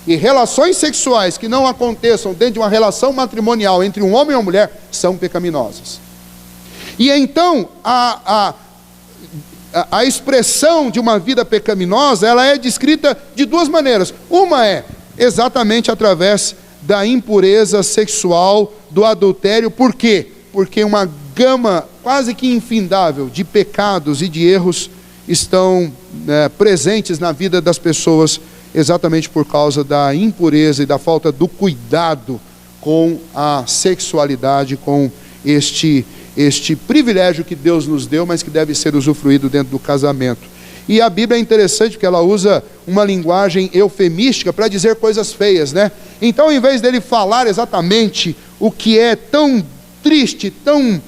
A: E relações sexuais que não aconteçam dentro de uma relação matrimonial entre um homem e uma mulher são pecaminosas. E então a expressão de uma vida pecaminosa, ela é descrita de duas maneiras. Uma é exatamente através da impureza sexual, do adultério. Por quê? Porque uma gama quase que infindável de pecados e de erros estão presentes na vida das pessoas, exatamente por causa da impureza e da falta do cuidado com a sexualidade, com este privilégio que Deus nos deu, mas que deve ser usufruído dentro do casamento. E a Bíblia é interessante porque ela usa uma linguagem eufemística para dizer coisas feias, né? Então, ao invés dele falar exatamente o que é tão triste, tão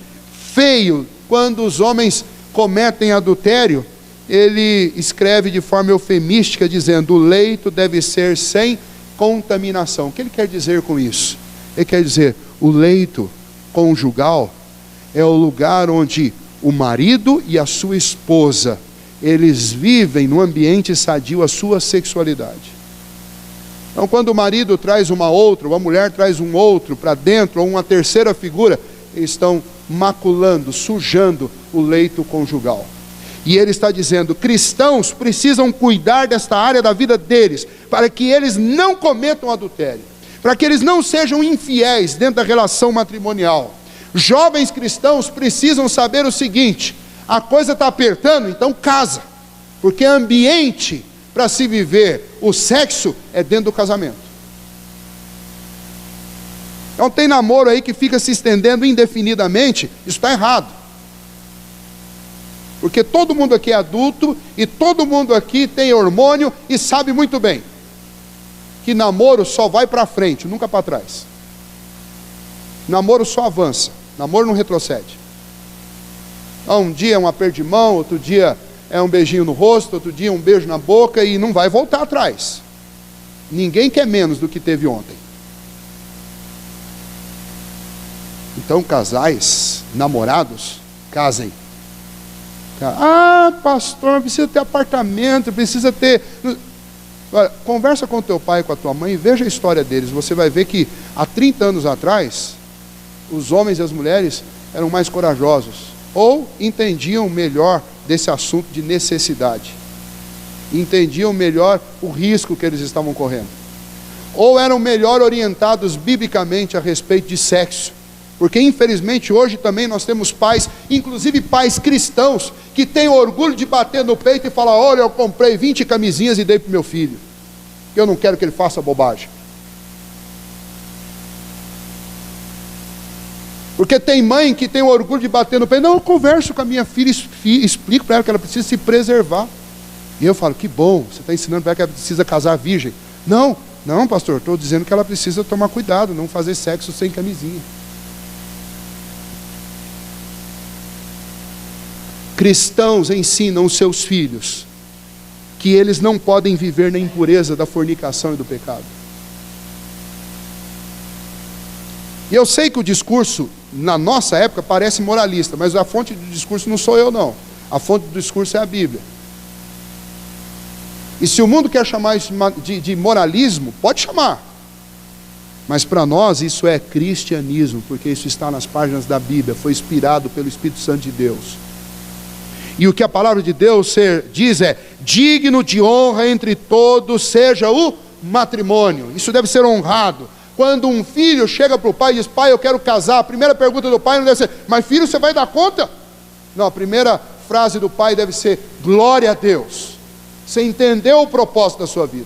A: feio, quando os homens cometem adultério, ele escreve de forma eufemística, dizendo: o leito deve ser sem contaminação. O que ele quer dizer com isso? Ele quer dizer, o leito conjugal é o lugar onde o marido e a sua esposa, eles vivem no ambiente sadio a sua sexualidade. Então, quando o marido traz uma outra, ou a mulher traz um outro para dentro, ou uma terceira figura, eles estão maculando, sujando o leito conjugal. E ele está dizendo, cristãos precisam cuidar desta área da vida deles, para que eles não cometam adultério, para que eles não sejam infiéis dentro da relação matrimonial. Jovens cristãos precisam saber o seguinte: a coisa está apertando, então casa, porque ambiente para se viver o sexo é dentro do casamento. Então tem namoro aí que fica se estendendo indefinidamente, isso está errado. Porque todo mundo aqui é adulto, e todo mundo aqui tem hormônio, e sabe muito bem, que namoro só vai para frente, nunca para trás. Namoro só avança, namoro não retrocede. Um dia é um aperto de mão, outro dia é um beijinho no rosto, outro dia um beijo na boca, e não vai voltar atrás. Ninguém quer menos do que teve ontem. Então, casais, namorados, casem. Ah, pastor, precisa ter apartamento, precisa ter... Olha, conversa com teu pai e com a tua mãe e veja a história deles. Você vai ver que há 30 anos atrás, os homens e as mulheres eram mais corajosos, ou entendiam melhor desse assunto de necessidade, entendiam melhor o risco que eles estavam correndo, ou eram melhor orientados biblicamente a respeito de sexo. Porque infelizmente hoje também nós temos pais, inclusive pais cristãos, que têm orgulho de bater no peito e falar: olha, eu comprei 20 camisinhas e dei para o meu filho, eu não quero que ele faça bobagem. Porque tem mãe que tem o orgulho de bater no peito: não, eu converso com a minha filha, explico para ela que ela precisa se preservar. E eu falo: que bom, você está ensinando para ela que ela precisa casar virgem. Não, pastor, estou dizendo que ela precisa tomar cuidado, não fazer sexo sem camisinha. Cristãos ensinam os seus filhos que eles não podem viver na impureza da fornicação e do pecado. E eu sei que o discurso, na nossa época, parece moralista, mas a fonte do discurso não sou eu, não. A fonte do discurso é a Bíblia. E se o mundo quer chamar isso de moralismo, pode chamar. Mas para nós isso é cristianismo, porque isso está nas páginas da Bíblia, foi inspirado pelo Espírito Santo de Deus. E o que a palavra de Deus diz é: digno de honra entre todos seja o matrimônio. Isso deve ser honrado. Quando um filho chega para o pai e diz: pai, eu quero casar, a primeira pergunta do pai não deve ser: mas filho, você vai dar conta? Não, a primeira frase do pai deve ser: glória a Deus. Você entendeu o propósito da sua vida.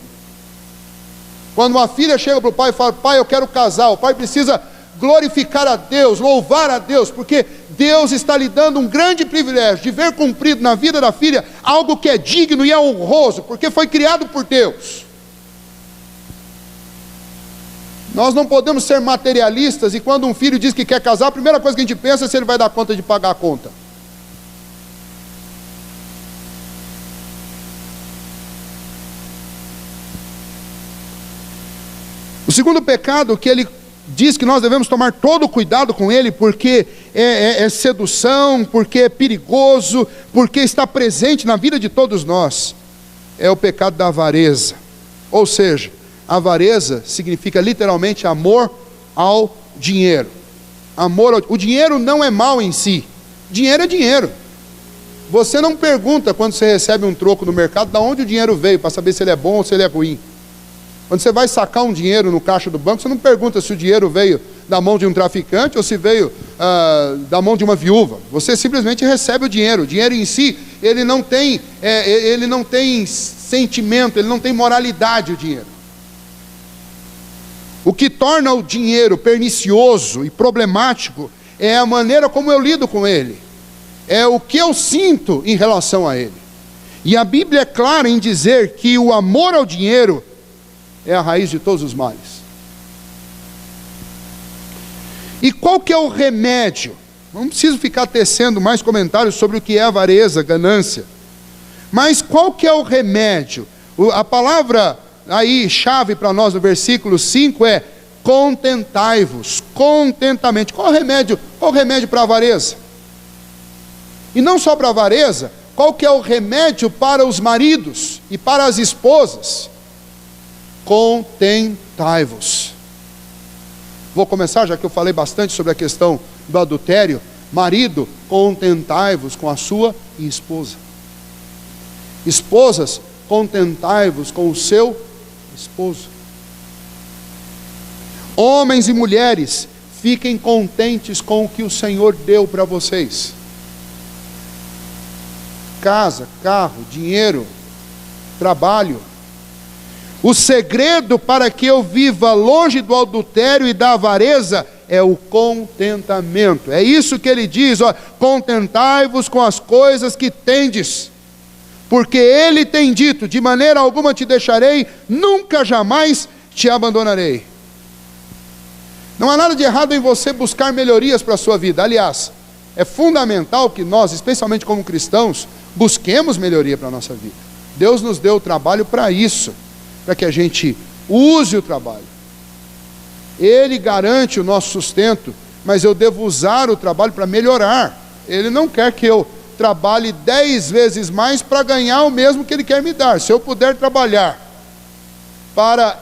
A: Quando uma filha chega para o pai e fala: pai, eu quero casar, o pai precisa glorificar a Deus, louvar a Deus, porque Deus está lhe dando um grande privilégio de ver cumprido na vida da filha algo que é digno e é honroso, porque foi criado por Deus. Nós não podemos ser materialistas e quando um filho diz que quer casar, a primeira coisa que a gente pensa é se ele vai dar conta de pagar a conta. O segundo pecado que ele diz que nós devemos tomar todo cuidado com ele, porque é sedução, porque é perigoso, porque está presente na vida de todos nós, é o pecado da avareza. Ou seja, avareza significa literalmente amor ao dinheiro. O dinheiro não é mal em si, dinheiro é dinheiro. Você não pergunta quando você recebe um troco no mercado de onde o dinheiro veio, para saber se ele é bom ou se ele é ruim. Quando você vai sacar um dinheiro no caixa do banco, você não pergunta se o dinheiro veio da mão de um traficante ou se veio da mão de uma viúva. Você simplesmente recebe o dinheiro. O dinheiro em si, ele não tem sentimento, ele não tem moralidade, o dinheiro. O que torna o dinheiro pernicioso e problemático é a maneira como eu lido com ele. É o que eu sinto em relação a ele. E a Bíblia é clara em dizer que o amor ao dinheiro é a raiz de todos os males. E qual que é o remédio? Não preciso ficar tecendo mais comentários sobre o que é avareza, ganância. Mas qual que é o remédio? A palavra aí, chave para nós no versículo 5 é: contentai-vos, contentamento. Qual o remédio para a avareza? E não só para a avareza, qual que é o remédio para os maridos e para as esposas? Contentai-vos. Vou começar, já que eu falei bastante sobre a questão do adultério. Marido, contentai-vos com a sua esposa. Esposas, contentai-vos com o seu esposo. Homens e mulheres, fiquem contentes com o que o Senhor deu para vocês. Casa, carro, dinheiro, trabalho. O segredo para que eu viva longe do adultério e da avareza é o contentamento. É isso que ele diz, ó: contentai-vos com as coisas que tendes, porque ele tem dito: de maneira alguma te deixarei, nunca jamais te abandonarei. Não há nada de errado em você buscar melhorias para a sua vida. Aliás, é fundamental que nós, especialmente como cristãos, busquemos melhoria para a nossa vida. Deus nos deu o trabalho para isso, para que a gente use o trabalho. Ele garante o nosso sustento, mas eu devo usar o trabalho para melhorar. Ele não quer que eu trabalhe 10 vezes mais para ganhar o mesmo que Ele quer me dar. Se eu puder trabalhar para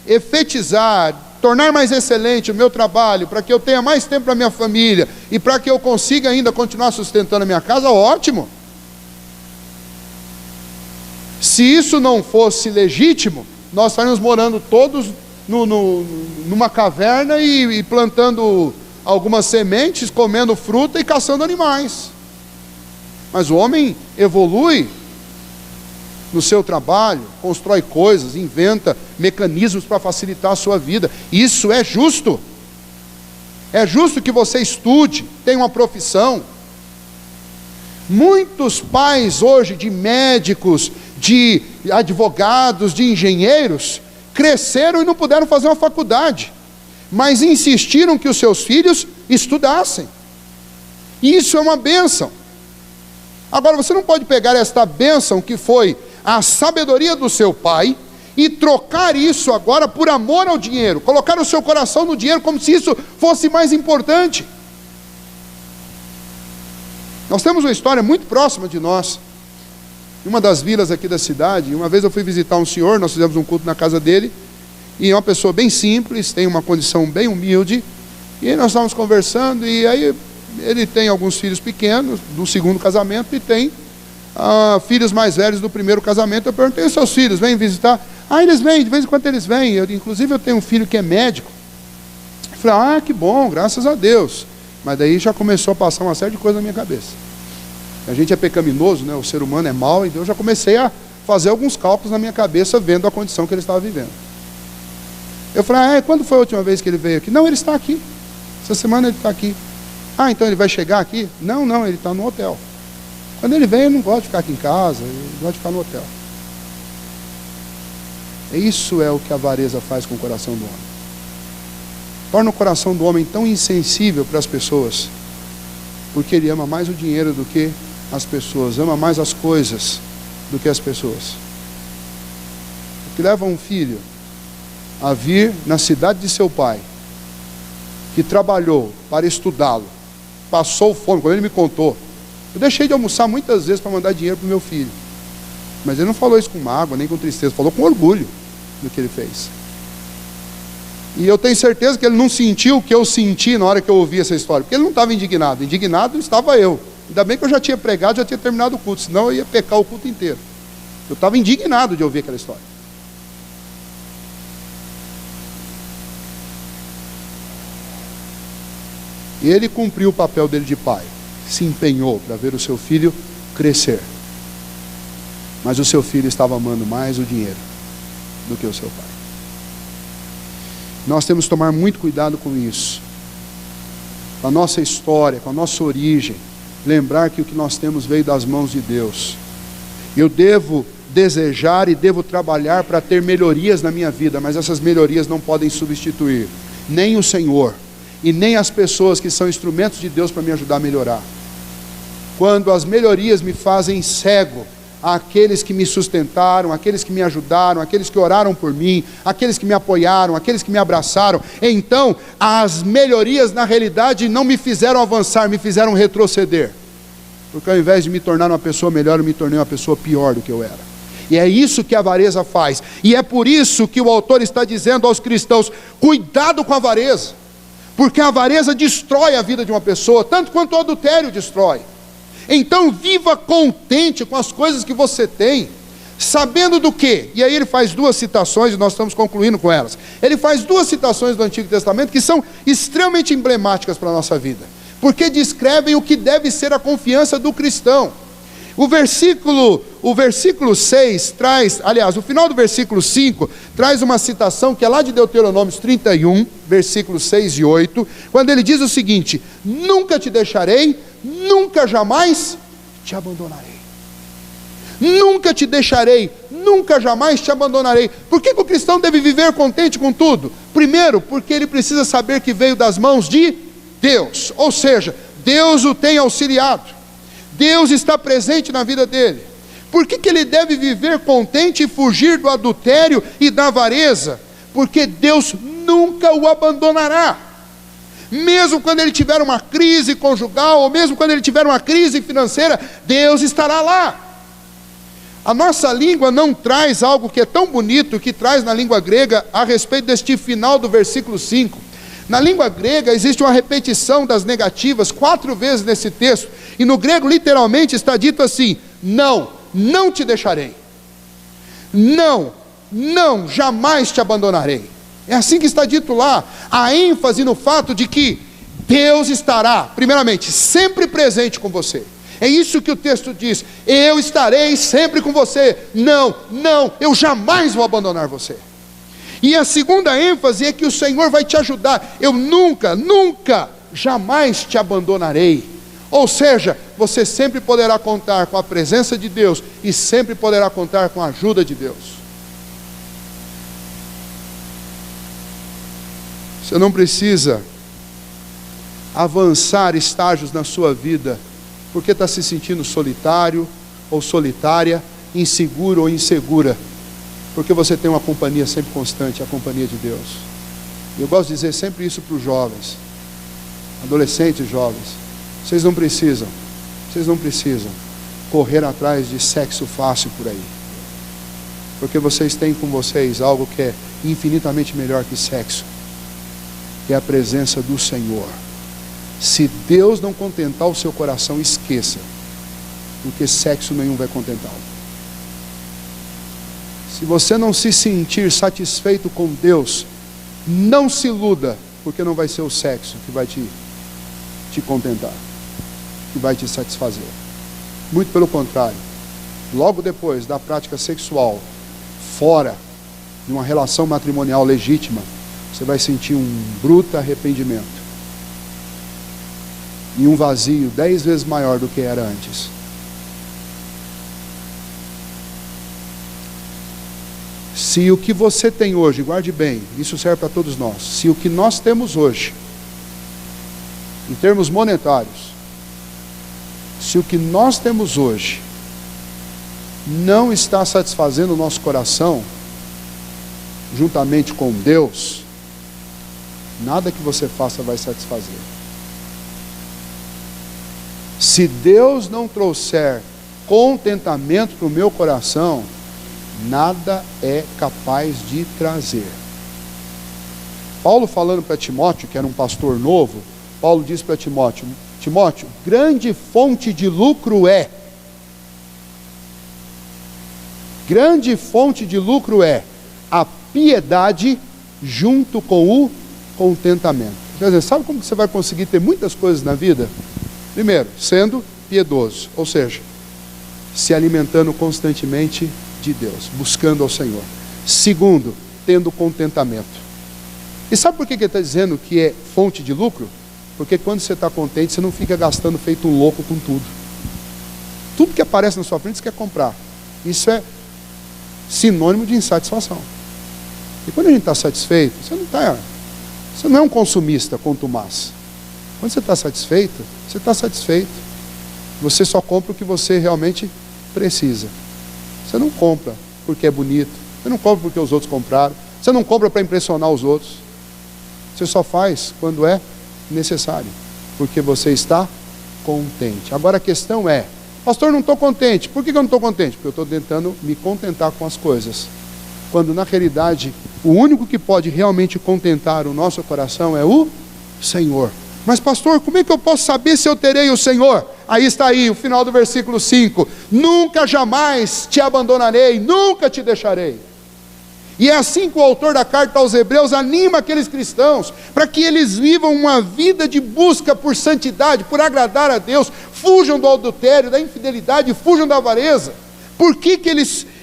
A: efetizar, tornar mais excelente o meu trabalho, para que eu tenha mais tempo para minha família, e para que eu consiga ainda continuar sustentando a minha casa, ótimo. Se isso não fosse legítimo, nós estaríamos morando todos numa caverna e plantando algumas sementes, comendo fruta e caçando animais. Mas o homem evolui no seu trabalho, constrói coisas, inventa mecanismos para facilitar a sua vida. Isso é justo. É justo que você estude, tenha uma profissão. Muitos pais hoje de médicos, de advogados, de engenheiros, cresceram e não puderam fazer uma faculdade, mas insistiram que os seus filhos estudassem. Isso é uma bênção. Agora, você não pode pegar esta bênção que foi a sabedoria do seu pai e trocar isso agora por amor ao dinheiro, colocar o seu coração no dinheiro como se isso fosse mais importante. Nós temos uma história muito próxima de nós, em uma das vilas aqui da cidade. Uma vez eu fui visitar um senhor, nós fizemos um culto na casa dele, e é uma pessoa bem simples, tem uma condição bem humilde, e nós estávamos conversando, e aí ele tem alguns filhos pequenos do segundo casamento e tem filhos mais velhos do primeiro casamento. Eu perguntei: os seus filhos vêm visitar? Eles vêm, de vez em quando eles vêm. Inclusive eu tenho um filho que é médico. Eu falei: que bom, graças a Deus. Mas daí já começou a passar uma série de coisas na minha cabeça. A gente é pecaminoso, né? O ser humano é mau, então eu já comecei a fazer alguns cálculos na minha cabeça, vendo a condição que ele estava vivendo. Eu falei: quando foi a última vez que ele veio aqui? Não, ele está aqui. Essa semana ele está aqui. Então ele vai chegar aqui? Não, ele está no hotel. Quando ele vem, ele não gosta de ficar aqui em casa, ele gosta de ficar no hotel. Isso é o que a avareza faz com o coração do homem. Torna o coração do homem tão insensível para as pessoas, porque ele ama mais o dinheiro do que as pessoas, ama mais as coisas do que as pessoas. O que leva um filho a vir na cidade de seu pai, que trabalhou para estudá-lo, passou fome. Quando ele me contou, eu deixei de almoçar muitas vezes para mandar dinheiro para o meu filho, mas ele não falou isso com mágoa, nem com tristeza, falou com orgulho do que ele fez. E eu tenho certeza que ele não sentiu o que eu senti na hora que eu ouvi essa história, porque ele não estava indignado. Indignado estava eu. Ainda bem que eu já tinha pregado, já tinha terminado o culto, senão eu ia pecar o culto inteiro. Eu estava indignado de ouvir aquela história. E ele cumpriu o papel dele de pai, se empenhou para ver o seu filho crescer. Mas o seu filho estava amando mais o dinheiro do que o seu pai. Nós temos que tomar muito cuidado com isso, com a nossa história, com a nossa origem. Lembrar que o que nós temos veio das mãos de Deus. Eu devo desejar e devo trabalhar para ter melhorias na minha vida, mas essas melhorias não podem substituir nem o Senhor e nem as pessoas que são instrumentos de Deus para me ajudar a melhorar. Quando as melhorias me fazem cego àqueles que me sustentaram, aqueles que me ajudaram, aqueles que oraram por mim, aqueles que me apoiaram, aqueles que me abraçaram, então as melhorias na realidade não me fizeram avançar, me fizeram retroceder, porque ao invés de me tornar uma pessoa melhor, eu me tornei uma pessoa pior do que eu era. E é isso que a avareza faz, e é por isso que o autor está dizendo aos cristãos: cuidado com a avareza, porque a avareza destrói a vida de uma pessoa, tanto quanto o adultério destrói. Então viva contente com as coisas que você tem, sabendo do quê? E aí ele faz duas citações, e nós estamos concluindo com elas. Ele faz duas citações do Antigo Testamento que são extremamente emblemáticas para a nossa vida, porque descrevem o que deve ser a confiança do cristão. O versículo 6 traz, aliás, o final do versículo 5 traz uma citação que é lá de Deuteronômio 31, versículos 6 e 8, quando ele diz o seguinte: nunca te deixarei, nunca jamais te abandonarei. Nunca te deixarei, nunca jamais te abandonarei. Por que o cristão deve viver contente com tudo? Primeiro, porque ele precisa saber que veio das mãos de Deus, ou seja, Deus o tem auxiliado, Deus está presente na vida dele. Por que ele deve viver contente e fugir do adultério e da avareza? Porque Deus nunca o abandonará. Mesmo quando ele tiver uma crise conjugal, ou mesmo quando ele tiver uma crise financeira, Deus estará lá. A nossa língua não traz algo que é tão bonito, que traz na língua grega, a respeito deste final do versículo 5. Na língua grega existe uma repetição das negativas 4 vezes nesse texto, e no grego literalmente está dito assim: não, não te deixarei. Não, não, jamais te abandonarei. É assim que está dito lá. A ênfase no fato de que Deus estará, primeiramente, sempre presente com você. É isso que o texto diz: eu estarei sempre com você. Não, não, eu jamais vou abandonar você. E a segunda ênfase é que o Senhor vai te ajudar. Eu nunca, nunca, jamais te abandonarei. Ou seja, você sempre poderá contar com a presença de Deus, e sempre poderá contar com a ajuda de Deus. Você não precisa avançar estágios na sua vida porque está se sentindo solitário ou solitária, inseguro ou insegura, porque você tem uma companhia sempre constante, a companhia de Deus. E eu gosto de dizer sempre isso para os jovens, adolescentes jovens: vocês não precisam correr atrás de sexo fácil por aí, porque vocês têm com vocês algo que é infinitamente melhor que sexo, que é a presença do Senhor. Se Deus não contentar o seu coração, esqueça, porque sexo nenhum vai contentá-lo. Se você não se sentir satisfeito com Deus, não se iluda, porque não vai ser o sexo que vai te contentar, que vai te satisfazer. Muito pelo contrário, logo depois da prática sexual, fora de uma relação matrimonial legítima, você vai sentir um bruto arrependimento e um vazio 10 vezes maior do que era antes. Se o que você tem hoje, guarde bem, isso serve para todos nós, se o que nós temos hoje, em termos monetários, se o que nós temos hoje não está satisfazendo o nosso coração, juntamente com Deus, nada que você faça vai satisfazer. Se Deus não trouxer contentamento para o meu coração, nada é capaz de trazer. Paulo, falando para Timóteo, que era um pastor novo, Paulo diz para Timóteo: Timóteo, grande fonte de lucro é a piedade junto com o contentamento. Quer dizer, sabe como que você vai conseguir ter muitas coisas na vida? Primeiro, sendo piedoso, ou seja, se alimentando constantemente de Deus, buscando ao Senhor. Segundo, tendo contentamento. E sabe por que ele está dizendo que é fonte de lucro? Porque quando você está contente, você não fica gastando feito um louco com tudo. Tudo que aparece na sua frente você quer comprar. Isso é sinônimo de insatisfação. E quando a gente está satisfeito, você não é um consumista contumaz. Quando você está satisfeito, você está satisfeito. Você só compra o que você realmente precisa. Você não compra porque é bonito, você não compra porque os outros compraram, você não compra para impressionar os outros. Você só faz quando é necessário, porque você está contente. Agora a questão é: pastor, não estou contente. Por que eu não estou contente? Porque eu estou tentando me contentar com as coisas, quando na realidade o único que pode realmente contentar o nosso coração é o Senhor. Mas pastor, como é que eu posso saber se eu terei o Senhor? Aí está aí o final do versículo 5: nunca jamais te abandonarei, nunca te deixarei. E é assim que o autor da carta aos Hebreus anima aqueles cristãos, para que eles vivam uma vida de busca por santidade, por agradar a Deus, fujam do adultério, da infidelidade, fujam da avareza.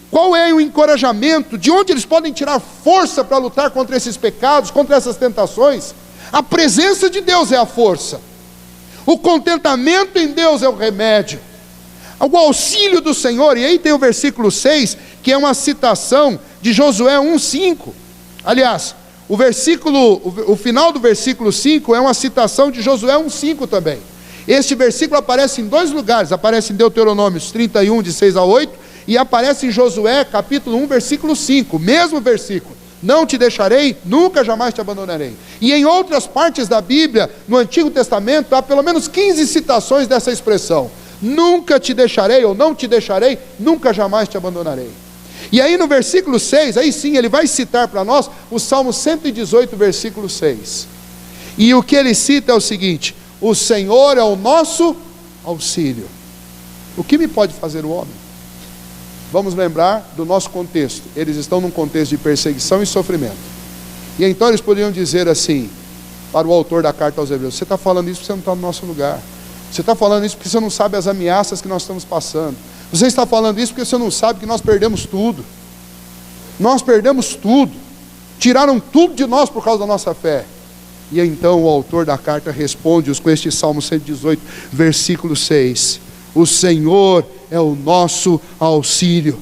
A: Qual é o encorajamento? De onde eles podem tirar força para lutar contra esses pecados, contra essas tentações? A presença de Deus é a força. O contentamento em Deus é o remédio. O auxílio do Senhor. E aí tem o versículo 6, que é uma citação de Josué 1:5. Aliás, o final do versículo 5 é uma citação de Josué 1:5 também. Este versículo aparece em 2 lugares. Aparece em Deuteronômio 31, de 6 a 8, e aparece em Josué capítulo 1, versículo 5. Mesmo versículo. Não te deixarei, nunca jamais te abandonarei. E em outras partes da Bíblia, no Antigo Testamento, há pelo menos 15 citações dessa expressão. Nunca te deixarei, ou não te deixarei, nunca jamais te abandonarei. E aí no versículo 6, aí sim, ele vai citar para nós o Salmo 118, versículo 6. E o que ele cita é o seguinte: o Senhor é o nosso auxílio. O que me pode fazer o homem? Vamos lembrar do nosso contexto. Eles estão num contexto de perseguição e sofrimento. E então eles poderiam dizer assim, para o autor da carta aos Hebreus: você está falando isso porque você não está no nosso lugar. Você está falando isso porque você não sabe as ameaças que nós estamos passando. Você está falando isso porque você não sabe que nós perdemos tudo. Nós perdemos tudo. Tiraram tudo de nós por causa da nossa fé. E então o autor da carta responde-os com este Salmo 118, versículo 6. O Senhor é o nosso auxílio.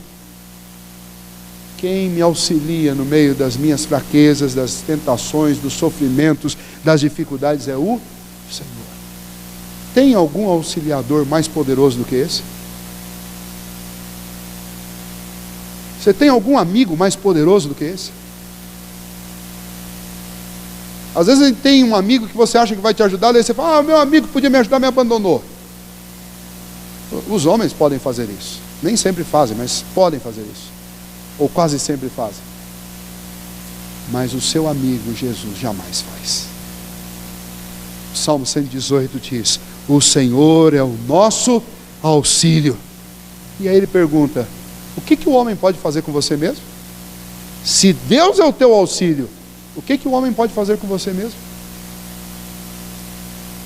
A: Quem me auxilia no meio das minhas fraquezas, das tentações, dos sofrimentos, das dificuldades é o Senhor. Tem algum auxiliador mais poderoso do que esse? Você tem algum amigo mais poderoso do que esse? Às vezes a gente tem um amigo que você acha que vai te ajudar, daí você fala: meu amigo podia me ajudar, me abandonou. Os homens podem fazer isso. Nem sempre fazem, mas podem fazer isso. Ou quase sempre fazem. Mas o seu amigo Jesus jamais faz. O Salmo 118 diz: o Senhor é o nosso auxílio. E aí ele pergunta: o que o homem pode fazer com você mesmo? Se Deus é o teu auxílio, o que o homem pode fazer com você mesmo?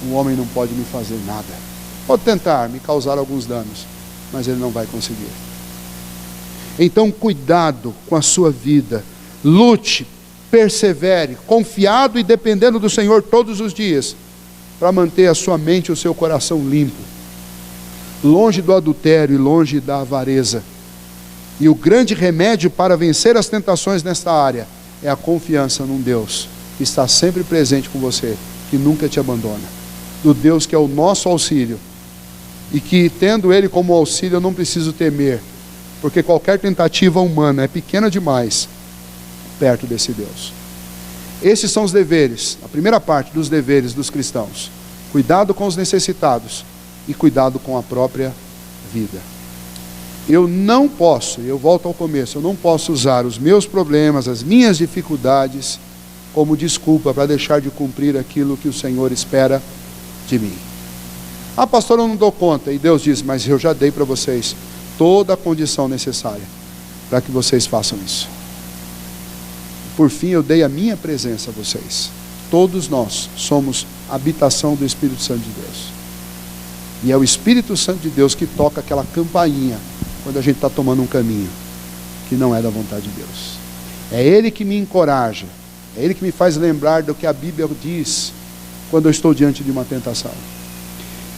A: O homem não pode me fazer nada. Pode tentar me causar alguns danos, mas ele não vai conseguir. Então cuidado com a sua vida. Lute, persevere, confiado e dependendo do Senhor todos os dias, para manter a sua mente e o seu coração limpo, longe do adultério e longe da avareza. E o grande remédio para vencer as tentações nesta área é a confiança num Deus que está sempre presente com você, que nunca te abandona. Do Deus que é o nosso auxílio, e que tendo Ele como auxílio eu não preciso temer, porque qualquer tentativa humana é pequena demais perto desse Deus. Esses são os deveres, a primeira parte dos deveres dos cristãos: cuidado com os necessitados e cuidado com a própria vida. Eu não posso, eu volto ao começo, eu não posso usar os meus problemas, as minhas dificuldades como desculpa para deixar de cumprir aquilo que o Senhor espera de mim. Ah, pastor, eu não dou conta. E Deus diz: mas eu já dei para vocês toda a condição necessária para que vocês façam isso. Por fim, eu dei a minha presença a vocês. Todos nós somos habitação do Espírito Santo de Deus. E é o Espírito Santo de Deus que toca aquela campainha quando a gente está tomando um caminho que não é da vontade de Deus. É Ele que me encoraja. É Ele que me faz lembrar do que a Bíblia diz quando eu estou diante de uma tentação.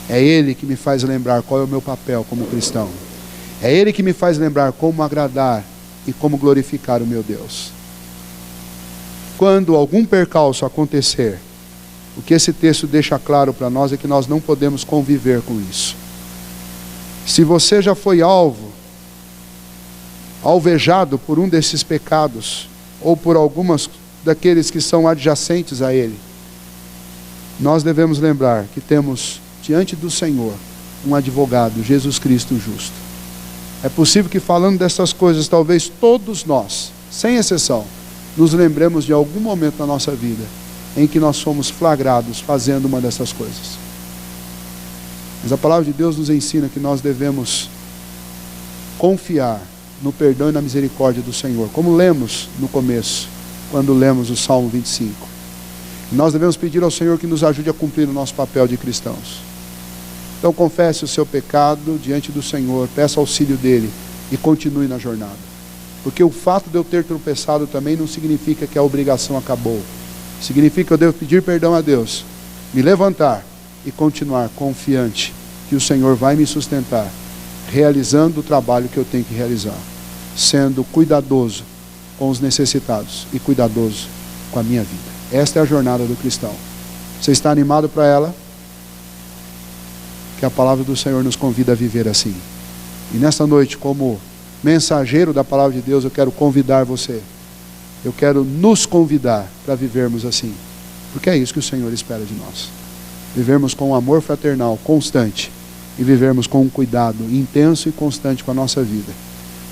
A: É Ele que me faz lembrar qual é o meu papel como cristão. É Ele que me faz lembrar como agradar e como glorificar o meu Deus. Quando algum percalço acontecer, o que esse texto deixa claro para nós é que nós não podemos conviver com isso. Se você já foi alvejado por um desses pecados, ou por algumas daqueles que são adjacentes a ele, nós devemos lembrar que temos diante do Senhor um advogado, Jesus Cristo justo. É possível que falando dessas coisas, talvez todos nós, sem exceção, nos lembremos de algum momento na nossa vida em que nós fomos flagrados fazendo uma dessas coisas. Mas a palavra de Deus nos ensina que nós devemos confiar no perdão e na misericórdia do Senhor, como lemos no começo, quando lemos o Salmo 25. E nós devemos pedir ao Senhor que nos ajude a cumprir o nosso papel de cristãos. Então confesse o seu pecado diante do Senhor, peça auxílio dele e continue na jornada. Porque o fato de eu ter tropeçado também não significa que a obrigação acabou. Significa que eu devo pedir perdão a Deus, me levantar e continuar confiante que o Senhor vai me sustentar, realizando o trabalho que eu tenho que realizar, sendo cuidadoso com os necessitados e cuidadoso com a minha vida. Esta é a jornada do cristão. Você está animado para ela? Que a palavra do Senhor nos convida a viver assim. E nesta noite, como mensageiro da palavra de Deus, eu quero convidar você. eu quero nos convidar para vivermos assim, porque é isso que o Senhor espera de nós. Vivermos com um amor fraternal constante e vivermos com um cuidado intenso e constante com a nossa vida,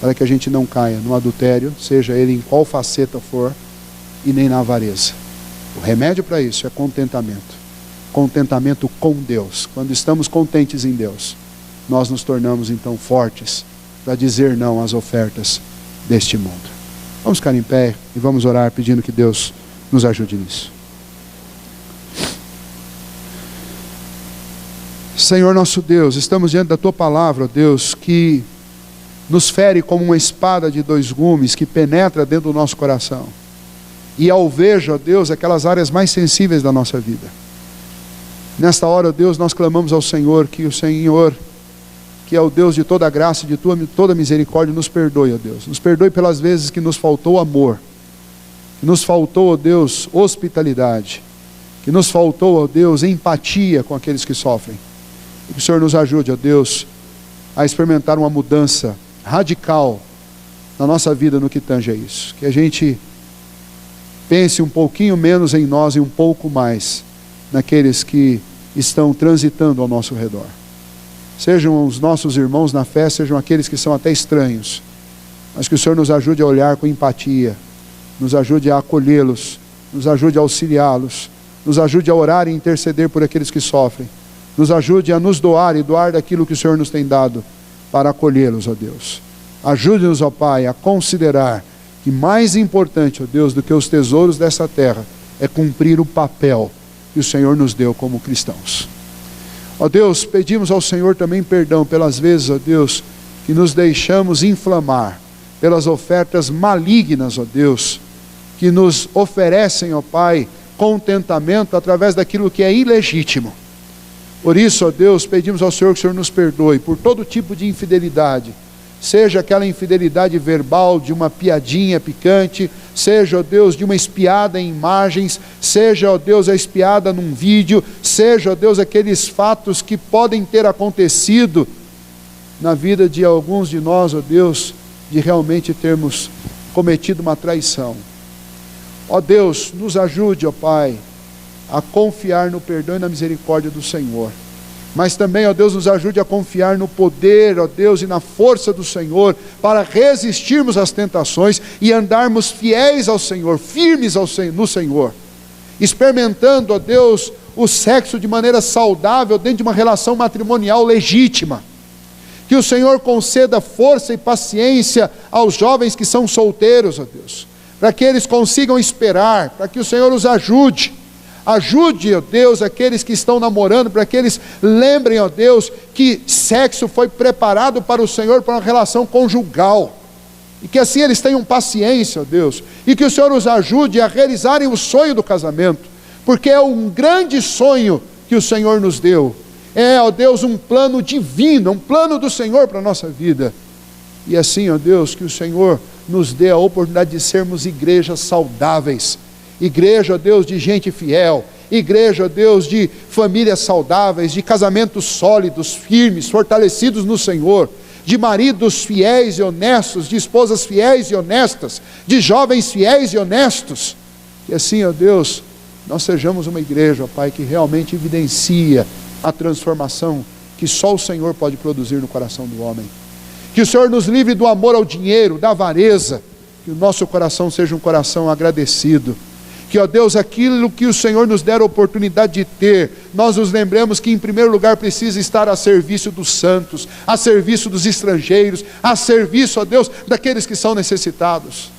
A: para que a gente não caia no adultério, seja ele em qual faceta for, e nem na avareza. O remédio para isso é contentamento. Contentamento com Deus. Quando estamos contentes em Deus, nós nos tornamos então fortes para dizer não às ofertas deste mundo. Vamos ficar em pé e vamos orar pedindo que Deus nos ajude nisso. Senhor nosso Deus, estamos diante da Tua palavra, ó Deus, que nos fere como uma espada de dois gumes que penetra dentro do nosso coração e alveja, ó Deus, aquelas áreas mais sensíveis da nossa vida. Nesta hora, ó Deus, nós clamamos ao Senhor, que o Senhor, que é o Deus de toda graça e de toda misericórdia, nos perdoe, ó Deus. Nos perdoe pelas vezes que nos faltou amor, que nos faltou, ó Deus, hospitalidade, que nos faltou, ó Deus, empatia com aqueles que sofrem. E que o Senhor nos ajude, ó Deus, a experimentar uma mudança radical na nossa vida no que tange a isso. Que a gente pense um pouquinho menos em nós e um pouco mais naqueles que estão transitando ao nosso redor. Sejam os nossos irmãos na fé, sejam aqueles que são até estranhos, mas que o Senhor nos ajude a olhar com empatia, nos ajude a acolhê-los, nos ajude a auxiliá-los, nos ajude a orar e interceder por aqueles que sofrem, nos ajude a nos doar e doar daquilo que o Senhor nos tem dado para acolhê-los, ó Deus. Ajude-nos, ó Pai, a considerar que mais importante, ó Deus, do que os tesouros dessa terra é cumprir o papel que o Senhor nos deu como cristãos. Ó Deus, pedimos ao Senhor também perdão pelas vezes, ó Deus, que nos deixamos inflamar pelas ofertas malignas, ó Deus, que nos oferecem, ó Pai, contentamento através daquilo que é ilegítimo. Por isso, ó Deus, pedimos ao Senhor que o Senhor nos perdoe por todo tipo de infidelidade, seja aquela infidelidade verbal de uma piadinha picante, seja, ó Deus, de uma espiada em imagens, seja, ó Deus, a espiada num vídeo, seja, ó Deus, aqueles fatos que podem ter acontecido na vida de alguns de nós, ó Deus, de realmente termos cometido uma traição. Ó Deus, nos ajude, ó Pai, a confiar no perdão e na misericórdia do Senhor. Mas também, ó Deus, nos ajude a confiar no poder, ó Deus, e na força do Senhor, para resistirmos às tentações e andarmos fiéis ao Senhor, firmes no Senhor, experimentando, ó Deus, o sexo de maneira saudável dentro de uma relação matrimonial legítima. Que o Senhor conceda força e paciência aos jovens que são solteiros, ó Deus, para que eles consigam esperar, para que o Senhor os ajude. Ajude, ó Deus, aqueles que estão namorando, para que eles lembrem, ó Deus, que sexo foi preparado para o Senhor para uma relação conjugal. E que assim eles tenham paciência, ó Deus. E que o Senhor os ajude a realizarem o sonho do casamento. Porque é um grande sonho que o Senhor nos deu. É, ó Deus, um plano divino, um plano do Senhor para a nossa vida. E assim, ó Deus, que o Senhor nos dê a oportunidade de sermos igrejas saudáveis. Igreja, ó Deus, de gente fiel, igreja, ó Deus, de famílias saudáveis, de casamentos sólidos, firmes, fortalecidos no Senhor, de maridos fiéis e honestos, de esposas fiéis e honestas, de jovens fiéis e honestos. E assim, ó Deus, nós sejamos uma igreja, ó Pai, que realmente evidencia a transformação que só o Senhor pode produzir no coração do homem. Que o Senhor nos livre do amor ao dinheiro, da avareza, que o nosso coração seja um coração agradecido. Que, ó Deus, aquilo que o Senhor nos der a oportunidade de ter, nós nos lembremos que em primeiro lugar precisa estar a serviço dos santos, a serviço dos estrangeiros, a serviço, ó Deus, daqueles que são necessitados.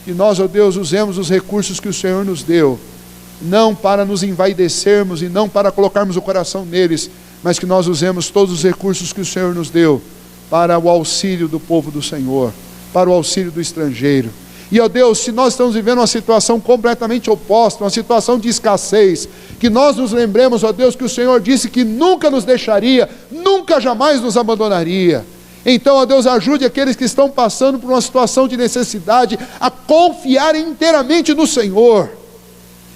A: Que nós, ó Deus, usemos os recursos que o Senhor nos deu, não para nos envaidecermos e não para colocarmos o coração neles, mas que nós usemos todos os recursos que o Senhor nos deu para o auxílio do povo do Senhor, para o auxílio do estrangeiro. E, ó Deus, se nós estamos vivendo uma situação completamente oposta, uma situação de escassez, que nós nos lembremos, ó Deus, que o Senhor disse que nunca nos deixaria, nunca jamais nos abandonaria. Então, ó Deus, ajude aqueles que estão passando por uma situação de necessidade a confiar inteiramente no Senhor.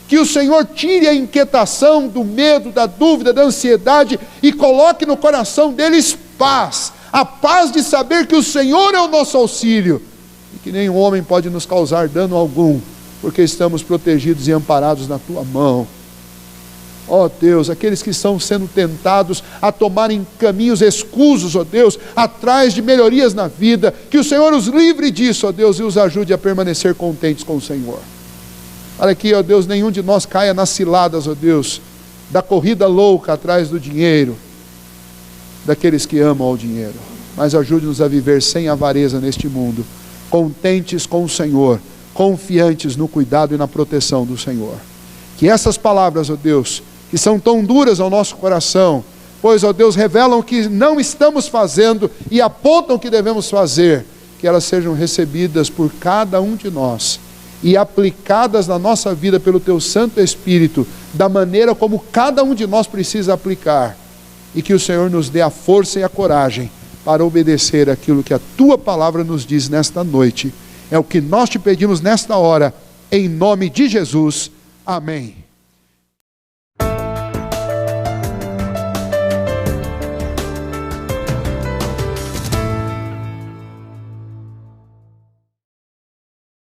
A: Que o Senhor tire a inquietação do medo, da dúvida, da ansiedade e coloque no coração deles paz. A paz de saber que o Senhor é o nosso auxílio. e que nenhum homem pode nos causar dano algum, porque estamos protegidos e amparados na tua mão. Ó Deus, aqueles que estão sendo tentados a tomarem caminhos escusos, ó Deus, atrás de melhorias na vida, que o Senhor os livre disso, ó Deus, e os ajude a permanecer contentes com o Senhor. Para que, ó Deus, nenhum de nós caia nas ciladas, ó Deus, da corrida louca atrás do dinheiro, daqueles que amam ao dinheiro. Mas ajude-nos a viver sem avareza neste mundo, contentes com o Senhor, confiantes no cuidado e na proteção do Senhor. Que essas palavras, ó Deus, que são tão duras ao nosso coração, pois, ó Deus, revelam o que não estamos fazendo e apontam o que devemos fazer, que elas sejam recebidas por cada um de nós e aplicadas na nossa vida pelo Teu Santo Espírito, da maneira como cada um de nós precisa aplicar, e que o Senhor nos dê a força e a coragem para obedecer aquilo que a Tua palavra nos diz nesta noite. É o que nós te pedimos nesta hora, em nome de Jesus. Amém.